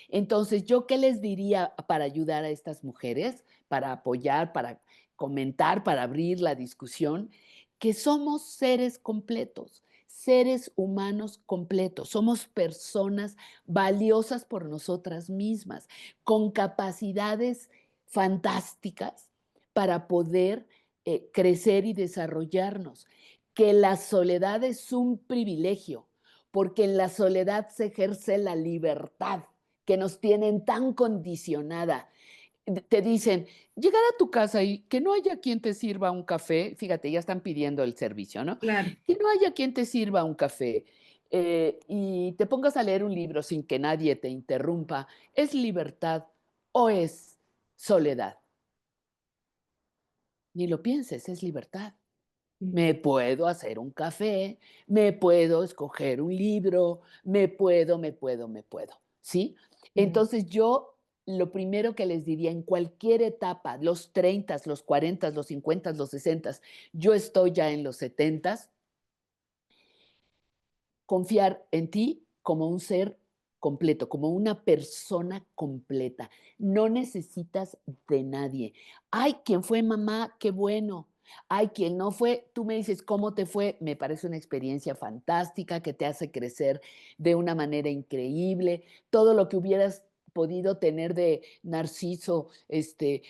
Entonces, ¿yo qué les diría para ayudar a estas mujeres, para apoyar, para comentar, para abrir la discusión? Que somos seres completos, seres humanos completos, somos personas valiosas por nosotras mismas, con capacidades fantásticas para poder crecer y desarrollarnos. Que la soledad es un privilegio, porque en la soledad se ejerce la libertad que nos tienen tan condicionada. Te dicen, llegar a tu casa y que no haya quien te sirva un café, fíjate, ya están pidiendo el servicio, ¿no? claro, Que no haya quien te sirva un café y te pongas a leer un libro sin que nadie te interrumpa, ¿es libertad o es soledad? Ni lo pienses, es libertad. mm, Me puedo hacer un café, me puedo escoger un libro, me puedo, ¿sí? claro, Entonces, yo lo primero que les diría en cualquier etapa, los 30, los 40, los 50, los 60, yo estoy ya en los 70, confiar en ti como un ser completo, como una persona completa. No necesitas de nadie. Hay quien fue mamá, qué bueno. Hay quien no fue, tú me dices cómo te fue, me parece una experiencia fantástica que te hace crecer de una manera increíble. Todo lo que hubieras podido tener de narciso,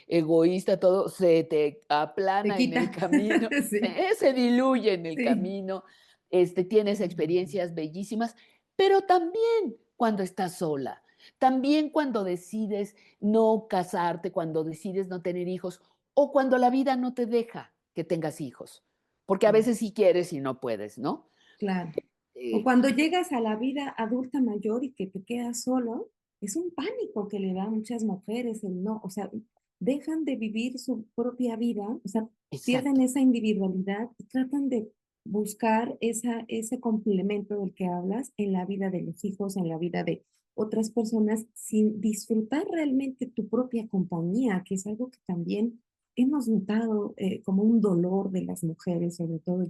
egoísta, todo, se te Te aplana en el quita. camino, Sí. se diluye en el Sí. camino, tienes experiencias bellísimas, pero también cuando estás sola, también cuando decides no casarte, cuando decides no tener hijos, o cuando la vida no te deja que tengas hijos, porque a Claro. veces sí quieres y no puedes, ¿no? Claro. O Eh, cuando llegas a la vida adulta mayor y que te quedas solo, es un pánico que le da a muchas mujeres el no, o sea, dejan de vivir su propia vida, o sea, pierden exacto. esa individualidad y tratan de buscar ese complemento del que hablas en la vida de los hijos, en la vida de otras personas, sin disfrutar realmente tu propia compañía, que es algo que también hemos notado como un dolor de las mujeres, sobre todo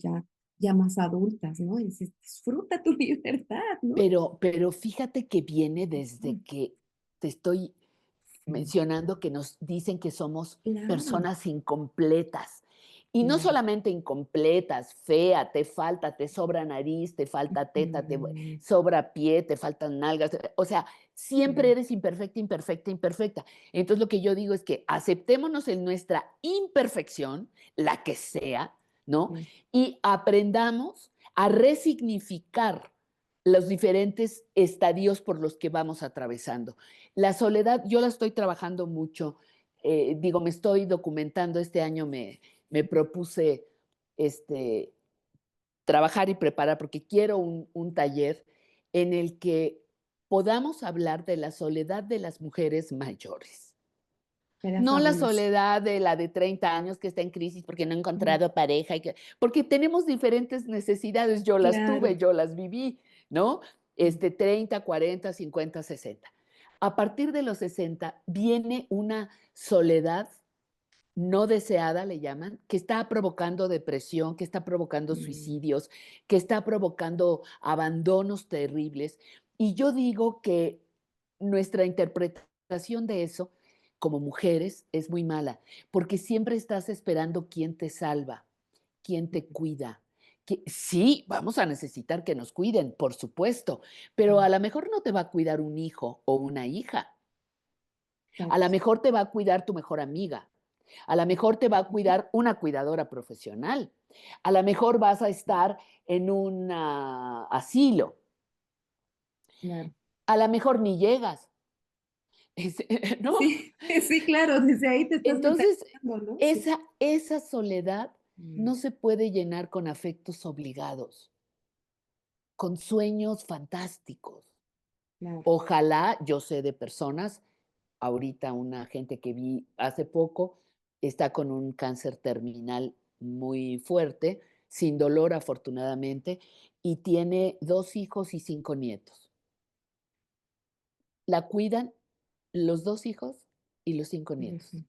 ya más adultas, ¿no? Y dices, disfruta tu libertad, ¿no? Pero fíjate que viene desde Ujú. que te estoy Sí, mencionando que nos dicen que somos claro, personas incompletas. Y no claro. solamente incompletas, fea, te falta, te sobra nariz, te falta teta, te Mm, sobra pie, te faltan nalgas. O sea, siempre sí, eres imperfecta, imperfecta, imperfecta. Entonces lo que yo digo es que aceptémonos en nuestra imperfección, la que sea, ¿no? sí, Y aprendamos a resignificar los diferentes estadios por los que vamos atravesando. La soledad, yo la estoy trabajando mucho, digo, me estoy documentando, este año me propuse este, trabajar y preparar, porque quiero un taller en el que podamos hablar de la soledad de las mujeres mayores. era No la fabuloso. soledad de la de 30 años que está en crisis porque no ha Mm, encontrado pareja y que porque tenemos diferentes necesidades, yo las tuve, claro. yo las viví, ¿no? Mm, 30, 40, 50, 60. A partir de los 60 viene una soledad no deseada, le llaman, que está provocando depresión, que está provocando mm, suicidios, que está provocando abandonos terribles. Y yo digo que nuestra interpretación de eso como mujeres es muy mala, porque siempre estás esperando quién te salva, quién te cuida. Sí, vamos a necesitar que nos cuiden, por supuesto, pero a mm, lo mejor no te va a cuidar un hijo o una hija. A lo exacto. mejor te va a cuidar tu mejor amiga. A lo mejor te va a Ujú, cuidar una cuidadora profesional. A lo mejor vas a estar en un asilo. claro. A lo mejor ni llegas, ¿no? Sí, sí, claro, desde ahí te estás Entonces, mentalizando, ¿no? Sí. esa soledad Mm, no se puede llenar con afectos obligados, con sueños fantásticos. claro. Ojalá, yo sé de personas, ahorita una gente que vi hace poco está con un cáncer terminal muy fuerte, sin dolor afortunadamente, y tiene 2 hijos y 5 nietos. La cuidan los 2 hijos y los 5 Sí, nietos. sí.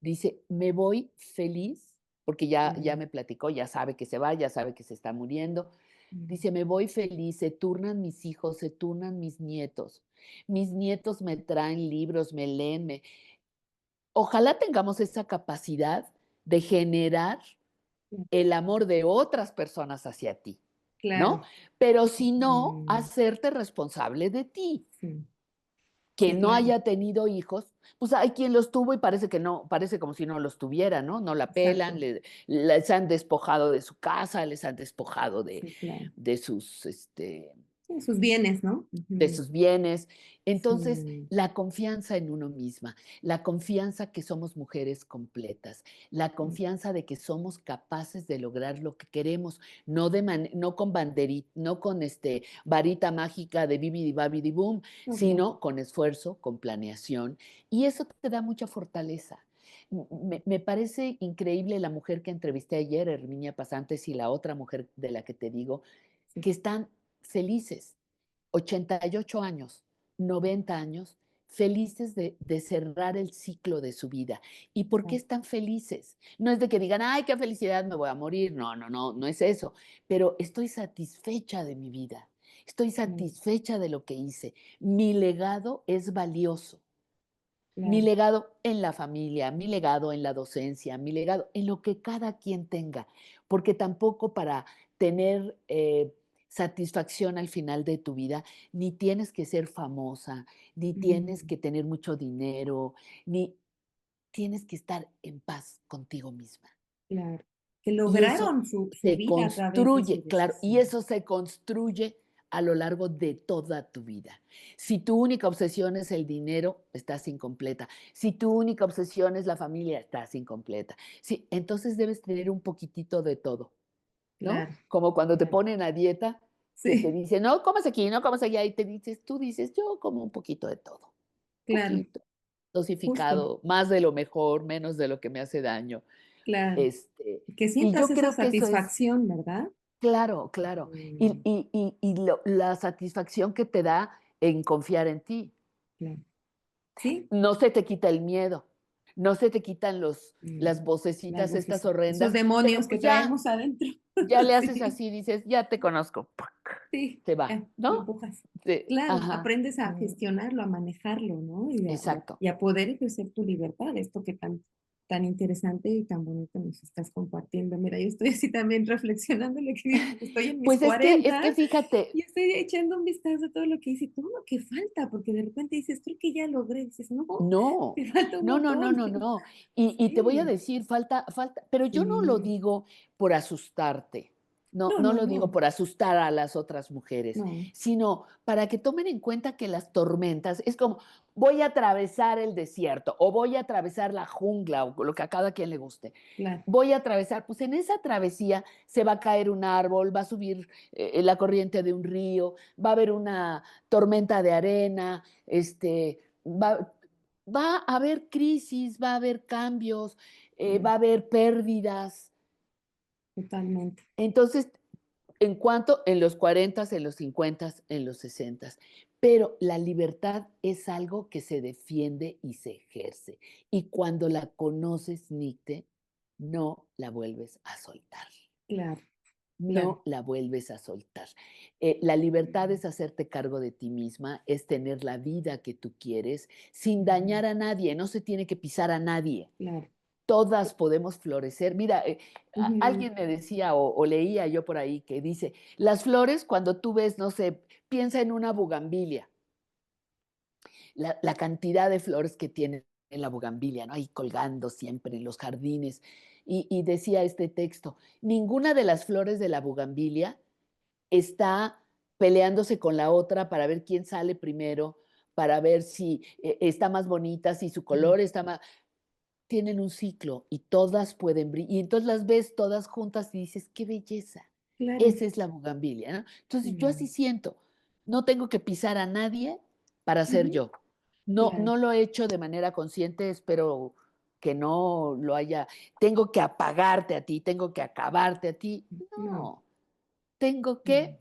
Dice: "Me voy feliz", porque ya Mm, me platicó, ya sabe que se va, ya sabe que se está muriendo. mm, Dice: "Me voy feliz, se turnan mis hijos, se turnan mis nietos. Mis nietos me traen libros, me leen, me". Ojalá tengamos esa capacidad de generar mm, el amor de otras personas hacia ti, ¿no? claro. Pero si no, Mm, hacerte responsable de ti. sí, sí, Quien no claro. haya tenido hijos, pues hay quien los tuvo y parece que no, parece como si no los tuviera, ¿no? No la pelan, Exacto. les han despojado de su casa, les han despojado Sí, claro. de sus, Sí, sus bienes, ¿no? de Ujú, sus bienes. Entonces, sí. la confianza en uno misma, la confianza que somos mujeres completas, la Mm, confianza de que somos capaces de lograr lo que queremos, no con banderita, no con varita mágica de bibidi babidi boom, no, claro. sino con esfuerzo, con planeación, y eso te da mucha fortaleza. Me parece increíble la mujer que entrevisté ayer, Herminia Pasantes, y la otra mujer de la que te digo, Sí, que están felices 88 años, 90 años, felices de cerrar el ciclo de su vida. ¿Y por qué claro. están felices? No es de que digan, ay, qué felicidad, me voy a morir. No, no, no, no es eso. Pero estoy satisfecha de mi vida. Estoy Mm, satisfecha de lo que hice. Mi legado es valioso. Mi claro. legado en la familia, mi legado en la docencia, mi legado en lo que cada quien tenga. Porque tampoco para tener satisfacción al final de tu vida, ni tienes que ser famosa, ni tienes Mm, que tener mucho dinero, ni tienes que estar en paz contigo misma. claro. Que Y eso lograron su se vida a través de su construye, claro, y decisión. eso se construye a lo largo de toda tu vida. Si tu única obsesión es el dinero, estás incompleta. Si tu única obsesión es la familia, estás incompleta. Sí, entonces debes tener un poquitito de todo, ¿no? Claro, Como cuando te claro. ponen a dieta, que te Sí, dicen, no comas aquí, no comas allá, y te dices, tú dices, yo como un poquito de todo, claro, poquito, justo, dosificado, más de lo mejor, menos de lo que me hace daño. claro. Que Y sientas yo esa creo que eso es satisfacción, ¿verdad? claro, claro. Mm, La satisfacción que te da en confiar en ti. claro. Sí, No se te quita el miedo, no se te quitan mm, las las vocecitas estas voces, esos horrendas, pero demonios que pues ya, traemos adentro. ya le haces Sí. así, dices: "Ya te conozco", Sí, se va, ya, lo ¿no? empujas. Sí, Claro, ajá. aprendes a Mm, gestionarlo, a manejarlo, ¿no? exacto. Y a poder ejercer tu libertad, esto que tan interesante y tan bonito nos estás compartiendo. Mira, yo estoy así también reflexionando lo que dices, estoy en mis Pues es que 40 fíjate y estoy echando un vistazo a todo lo que hice, todo lo que falta, porque de repente dices, creo que ya logré, dices, no, no, te falta un no, no, no, montón. no, no. Y te voy a Sí, decir, falta, pero yo no lo sí. digo por asustarte, No, no no, lo digo no, por asustar a las otras mujeres, no, sino para que tomen en cuenta que las tormentas es como, voy a atravesar el desierto, o voy a atravesar la jungla, o lo que a cada quien le guste. claro, Voy a atravesar, pues en esa travesía se va a caer un árbol, va a subir, la corriente de un río, va a haber una tormenta de arena, va a haber crisis, va a haber cambios, va claro, a haber pérdidas. totalmente, Entonces, en los 40, en los 50, en los 60. Pero la libertad es algo que se defiende y se ejerce. Y cuando la conoces, Nicte, no la vuelves a soltar. claro, claro. No la vuelves a soltar. La libertad es hacerte cargo de ti misma, es tener la vida que tú quieres sin Ujú, dañar a nadie, no se tiene que pisar a nadie. claro. Todas podemos florecer. Mira, Ujú, alguien me decía o leía yo por ahí que dice, las flores cuando tú ves, no sé, piensa en una bugambilia, la cantidad de flores que tiene en la bugambilia, ¿no? Ahí colgando siempre en los jardines. Y decía este texto, ninguna de las flores de la bugambilia está peleándose con la otra para ver quién sale primero, para ver si está más bonita, si su ujú, color está más... Tienen un ciclo y todas pueden brillar. Y entonces las ves todas juntas y dices, qué belleza. claro. Esa es la bugambilia, ¿no? Entonces yo así Mm, siento, no tengo que pisar a nadie para ser ujú, yo. No, claro. no lo he hecho de manera consciente, espero que no lo haya. Tengo que apagarte a ti, tengo que acabarte a ti. No, No, tengo mm, que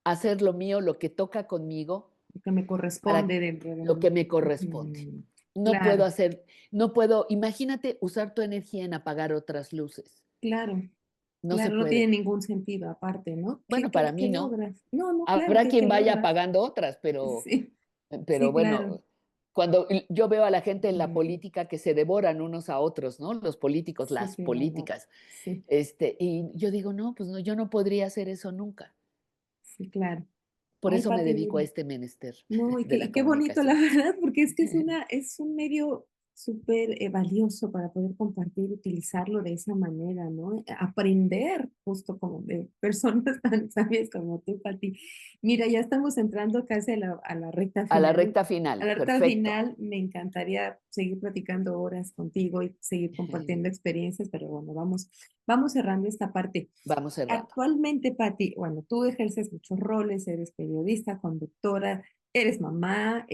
hacer lo mío, lo que toca conmigo, lo que me para corresponde dentro de lo que mí. me corresponde. Ujú, No puedo claro, hacer, no puedo, imagínate usar tu energía en apagar otras luces. claro, No se claro, no tiene puede. ningún sentido aparte, ¿no? Bueno, para Qué mí no. logras? No, no, claro, Habrá quien qué vaya logras? apagando otras, Sí, pero sí, claro. bueno, cuando yo veo a la gente en la Mm, política que se devoran unos a otros, ¿no? Los políticos, sí, las sí, es verdad. políticas. Sí, Y yo digo, no, pues no, yo no podría hacer eso nunca. sí, claro. Por Ay, eso me Pati, dedico a mira. este menester No, de y la qué bonito, la comunicación. verdad, porque es que es un medio súper valioso para poder compartir, utilizarlo de esa manera, ¿no? Aprender justo como de personas tan sabias como tú, Pati. Mira, ya estamos entrando casi a la recta A la final. recta A final, la recta perfecto. final me encantaría seguir platicando horas contigo y seguir compartiendo experiencias, pero bueno, vamos cerrando esta parte. Vamos cerrando. Actualmente, Patti, bueno, tú ejerces muchos roles, eres periodista, conductora, eres mamá,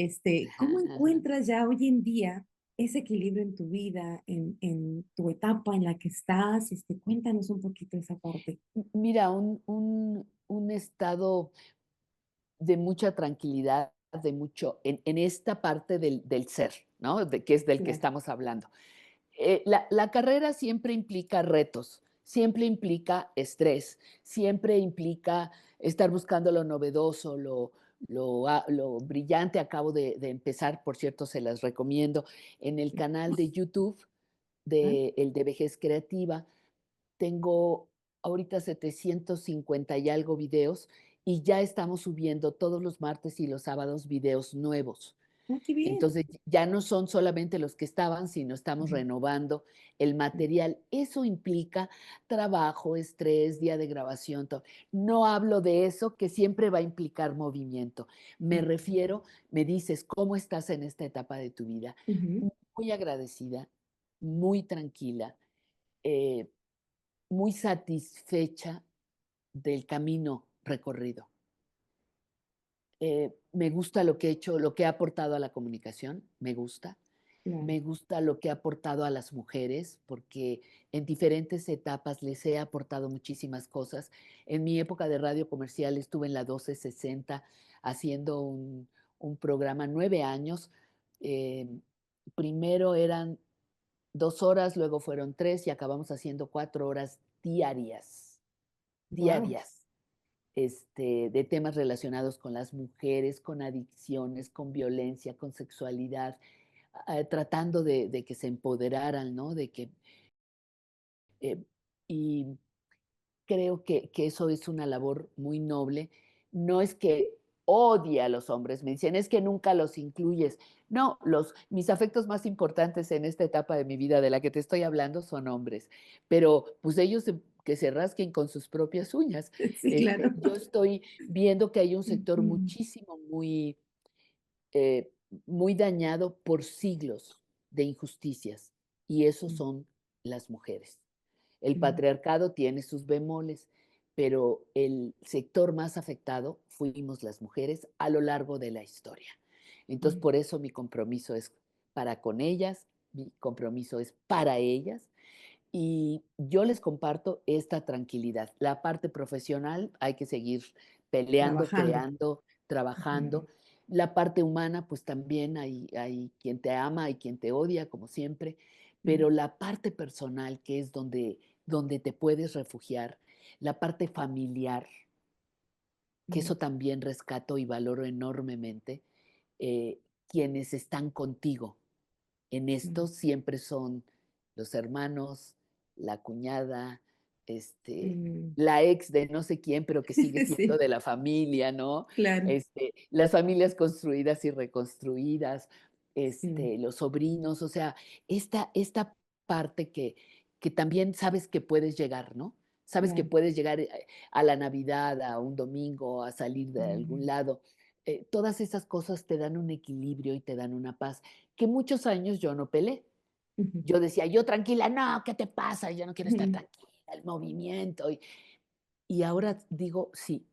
¿cómo encuentras ya hoy en día ese equilibrio en tu vida, en tu etapa en la que estás? Cuéntanos un poquito esa parte. Mira, un estado de mucha tranquilidad, de mucho, en esta parte del ser, ¿no? Que es del que Claro. estamos hablando. La carrera siempre implica retos, siempre implica estrés, siempre implica estar buscando lo novedoso, lo brillante. Acabo de empezar, por cierto, se las recomiendo, en el canal de YouTube ¿Ah? de El de Vejez Creativa. Tengo ahorita 750 y algo videos, y ya estamos subiendo todos los martes y los sábados videos nuevos. Ah, qué bien. Entonces, ya no son solamente los que estaban, sino estamos Ujú, renovando el material. Eso implica trabajo, estrés, día de grabación, todo. No hablo de eso, que siempre va a implicar movimiento. Me ujú, refiero, me dices, ¿cómo estás en esta etapa de tu vida? ujú, Muy agradecida, muy tranquila, eh, muy satisfecha del camino recorrido. Me gusta lo que he hecho, lo que he aportado a la comunicación, me gusta. claro. Me gusta lo que ha aportado a las mujeres, porque en diferentes etapas les he aportado muchísimas cosas. En mi época de radio comercial estuve en la 1260 haciendo un programa 9 años. Primero eran 2 horas, luego fueron 3 y acabamos haciendo 4 horas diarias, Wow. diarias, de temas relacionados con las mujeres, con adicciones, con violencia, con sexualidad, tratando de que se empoderaran, ¿no? De que, eh, y creo que eso es una labor muy noble. No es que odie a los hombres, me dicen: "Es que nunca los incluyes". No, mis afectos más importantes en esta etapa de mi vida de la que te estoy hablando son hombres, pero, pues, ellos que se rasquen con sus propias uñas. Sí, claro. Yo estoy viendo que hay un sector Ujú, muchísimo eh, muy dañado por siglos de injusticias, y esos mm, son las mujeres. El mm, patriarcado tiene sus bemoles, pero el sector más afectado fuimos las mujeres a lo largo de la historia. Entonces, mm, por eso mi compromiso es para con ellas, mi compromiso es para ellas, y yo les comparto esta tranquilidad. La parte profesional hay que seguir peleando, trabajando. creando, Ujú, trabajando. La parte humana, pues también hay quien te ama, hay quien te odia, como siempre, mm, pero la parte personal, que es donde te puedes refugiar, la parte familiar, que mm, eso también rescato y valoro enormemente, eh, quienes están contigo en esto mm, siempre son los hermanos, la cuñada, mm. la ex de no sé quién, pero que sigue siendo Sí, de la familia, ¿no? claro. Las familias construidas y reconstruidas, Sí. los sobrinos, o sea, esta parte que también sabes que puedes llegar, ¿no? Sabes que Claro. puedes llegar, a la Navidad, a un domingo, a salir de algún Mm, lado. Todas esas cosas te dan un equilibrio y te dan una paz que muchos años yo no peleé. ujú, Yo decía: "Yo tranquila, no, ¿qué te pasa? Yo no quiero estar ujú. tranquila, el movimiento". Y ahora digo: "Sí,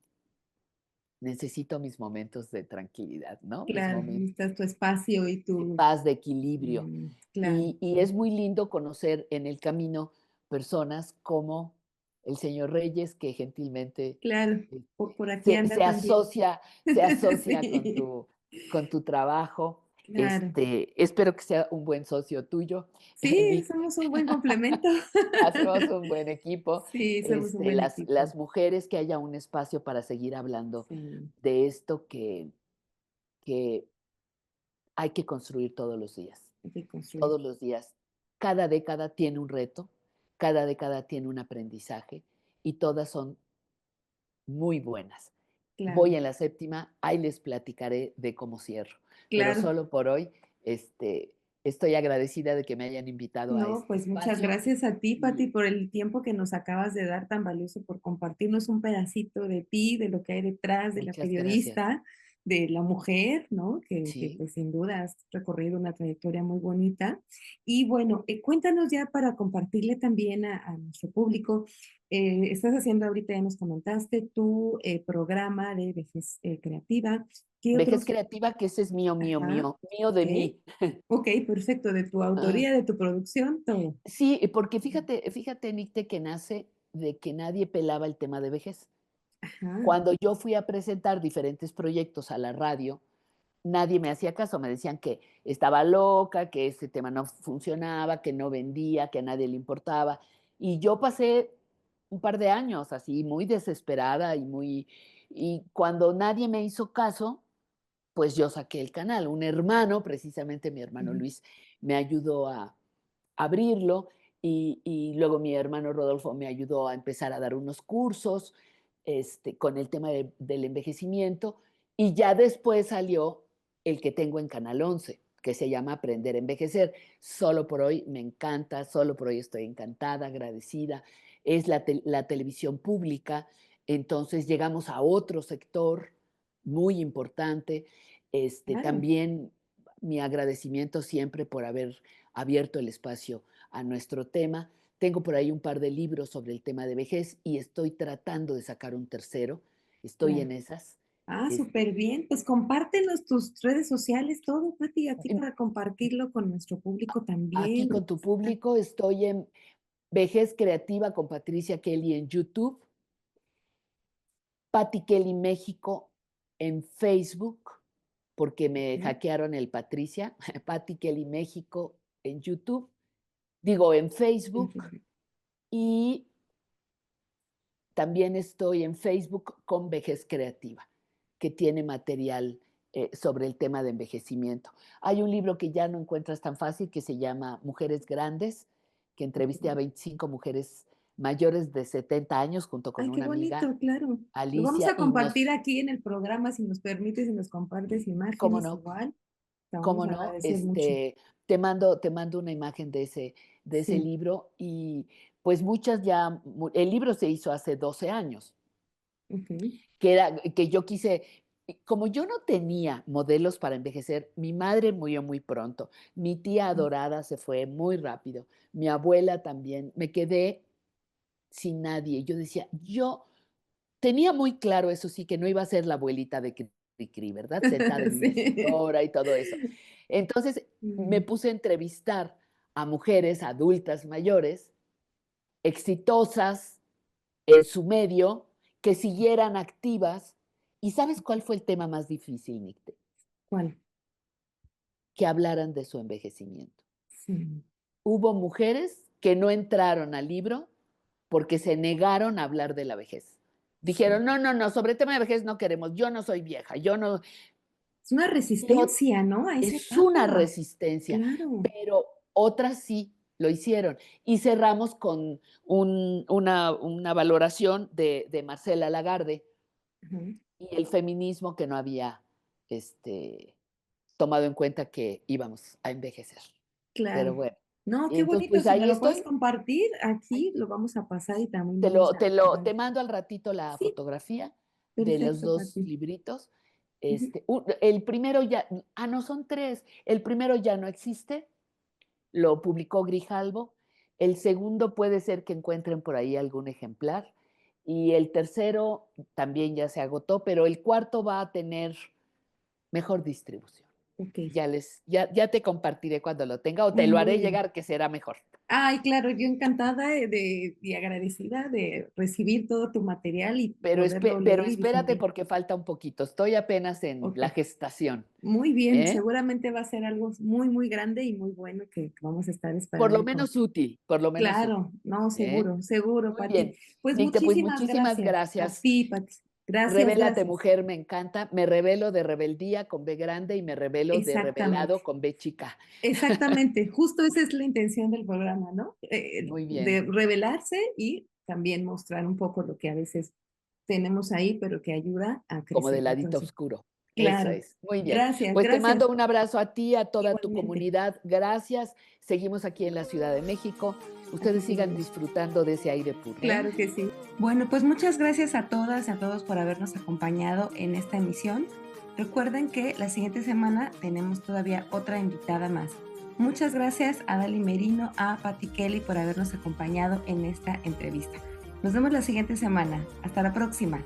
necesito mis momentos de tranquilidad", ¿no? Mis Claro, momentos necesitas tu espacio y de tu paz, de equilibrio. claro, Y es muy lindo conocer en el camino personas como el señor Reyes, que gentilmente, claro, eh, por aquí se anda se también. asocia se asocia Sí, con tu trabajo. claro. Espero que sea un buen socio tuyo. Sí, Vi somos un buen complemento. hacemos un buen equipo. Sí, somos un buen equipo. Las mujeres, que haya un espacio para seguir hablando Sí, de esto que hay que construir hay que construir, todos los días. Cada década tiene un reto, cada década tiene un aprendizaje y todas son muy buenas. Voy claro, en la séptima, ahí les platicaré de cómo cierro, pero claro. solo por hoy, estoy agradecida de que me hayan invitado a No, este pues muchas espacio gracias a ti, Pati, y por el tiempo que nos acabas de dar tan valioso, por compartirnos un pedacito de ti, de lo que hay detrás de la muchas gracias. periodista, de la mujer, ¿no? Que Sí, pues sin duda has recorrido una trayectoria muy bonita. Y bueno, cuéntanos ya para compartirle también a nuestro público, estás haciendo ahorita, ya nos comentaste, tu programa de vejez creativa. ¿Qué vejez otros? creativa, que ese es mío, mío, Ajá, mío, mío de ok, mí. ok, perfecto, de tu Ah, autoría, de tu producción, todo. sí, porque fíjate, Nicte, que nace de que nadie pelaba el tema de vejez. Ajá. Cuando yo fui a presentar diferentes proyectos a la radio, nadie me hacía caso, me decían que estaba loca, que ese tema no funcionaba, que no vendía, que a nadie le importaba. Y yo pasé un par de años así, muy desesperada y cuando nadie me hizo caso, pues yo saqué el canal. Un hermano, precisamente mi hermano Ujú, Luis, me ayudó a abrirlo y luego mi hermano Rodolfo me ayudó a empezar a dar unos cursos, con el tema del envejecimiento, y ya después salió el que tengo en Canal 11, que se llama Aprender a Envejecer. Solo por hoy me encanta, solo por hoy estoy encantada, agradecida. Es la televisión pública, entonces llegamos a otro sector muy importante. Claro, También mi agradecimiento siempre por haber abierto el espacio a nuestro tema. Tengo por ahí un par de libros sobre el tema de vejez y estoy tratando de sacar un tercero. Estoy claro. en esas. Ah, Es- súper bien. Pues compártenos tus redes sociales, todo, Pati, aquí em, para compartirlo con nuestro público Aquí también. con tu público estoy en Vejez Creativa con Patricia Kelly en YouTube, Patti Kelly México en Facebook, porque me Ok, hackearon el Patricia, Patti Kelly México en YouTube, digo en Facebook, entiendo. y también estoy en Facebook con Vejez Creativa, que tiene material sobre el tema de envejecimiento. Hay un libro que ya no encuentras tan fácil que se llama Mujeres Grandes, que entrevisté a Ok. 25 mujeres mayores de 70 años junto con Ay, qué una amiga, bonito, claro. Lo vamos Alicia, a y compartir nos, aquí en el programa, si nos permites, y nos compartes ¿cómo imágenes no? igual. Te vamos ¿Cómo a no? agradecer mucho. Te mando una imagen de ese Sí, libro y pues muchas ya, el libro se hizo hace 12 años. ok. Que yo quise, como yo no tenía modelos para envejecer, mi madre murió muy pronto, mi tía Mm, adorada se fue muy rápido, mi abuela también, me quedé sin nadie. Yo decía, yo tenía muy claro, eso sí, que no iba a ser la abuelita de Cricri, ¿verdad? Sentada en una Sí. señora y todo eso. Entonces me Mm, puse a entrevistar a mujeres adultas mayores, exitosas, en su medio, que siguieran activas. ¿Y sabes cuál fue el tema más difícil, Nicte? ¿Cuál? Que hablaran de su envejecimiento. Sí. Hubo mujeres que no entraron al libro porque se negaron a hablar de la vejez. Sí. Dijeron, no, no, no, sobre el tema de vejez no queremos, yo no soy vieja, yo no. Es una Pero resistencia, ¿no? A esa es una etapa. resistencia, Claro. pero otras sí lo hicieron. Y cerramos con una valoración de Marcela Lagarde, Ujú. y el feminismo que no había este, tomado en cuenta que íbamos a envejecer. Pero Claro. bueno, No, y qué entonces bonito. pues Si me ahí lo puedes estoy. compartir, Ay, aquí lo vamos a pasar y también te vamos lo, te a lo, dar. te mando al ratito la Sí, fotografía de los perfecto, dos Pati. libritos. Ujú. El primero ya, no, son tres. El primero ya no existe, lo publicó Grijalbo. El segundo puede ser que encuentren por ahí algún ejemplar. Y el tercero también ya se agotó, pero el cuarto va a tener mejor distribución. Ok. Ya te compartiré cuando lo tenga o te lo haré Muy bien. llegar que será mejor. Ay, claro, yo encantada y agradecida de recibir todo tu material y Pero, poderlo pero leer y espérate difundir. porque falta un poquito. Estoy apenas en Ok, la gestación, muy bien, ¿eh? seguramente va a ser algo muy, muy grande y muy bueno que vamos a estar Por lo esperando con. menos útil, por lo menos útil, Claro, no, ¿eh? seguro, seguro, Muy Pati. bien. Pues Nicte, pues muchísimas muchísimas gracias a gracias. ti, Pati. Gracias, Revélate gracias. mujer, me encanta. Me revelo de rebeldía con B grande y me revelo de revelado Exactamente, con B chica. exactamente. Justo esa es la intención del programa, ¿no? Muy De bien. revelarse y también mostrar un poco lo que a veces tenemos ahí, pero que ayuda a Como crecer. del ladito Entonces, oscuro. Eso claro. es. Muy bien. Gracias, Pues te gracias. mando un abrazo a ti, a toda tu Igualmente. comunidad. Gracias. Seguimos aquí en la Ciudad de México. Aquí Ustedes sigan seguimos. disfrutando de ese aire puro, ¿eh? Claro que sí. Bueno, pues muchas gracias a todas y a todos por habernos acompañado en esta emisión. Recuerden que la siguiente semana tenemos todavía otra invitada más. Muchas gracias a Dali Merino, a Patti Kelly por habernos acompañado en esta entrevista. Nos vemos la siguiente semana. Hasta la próxima.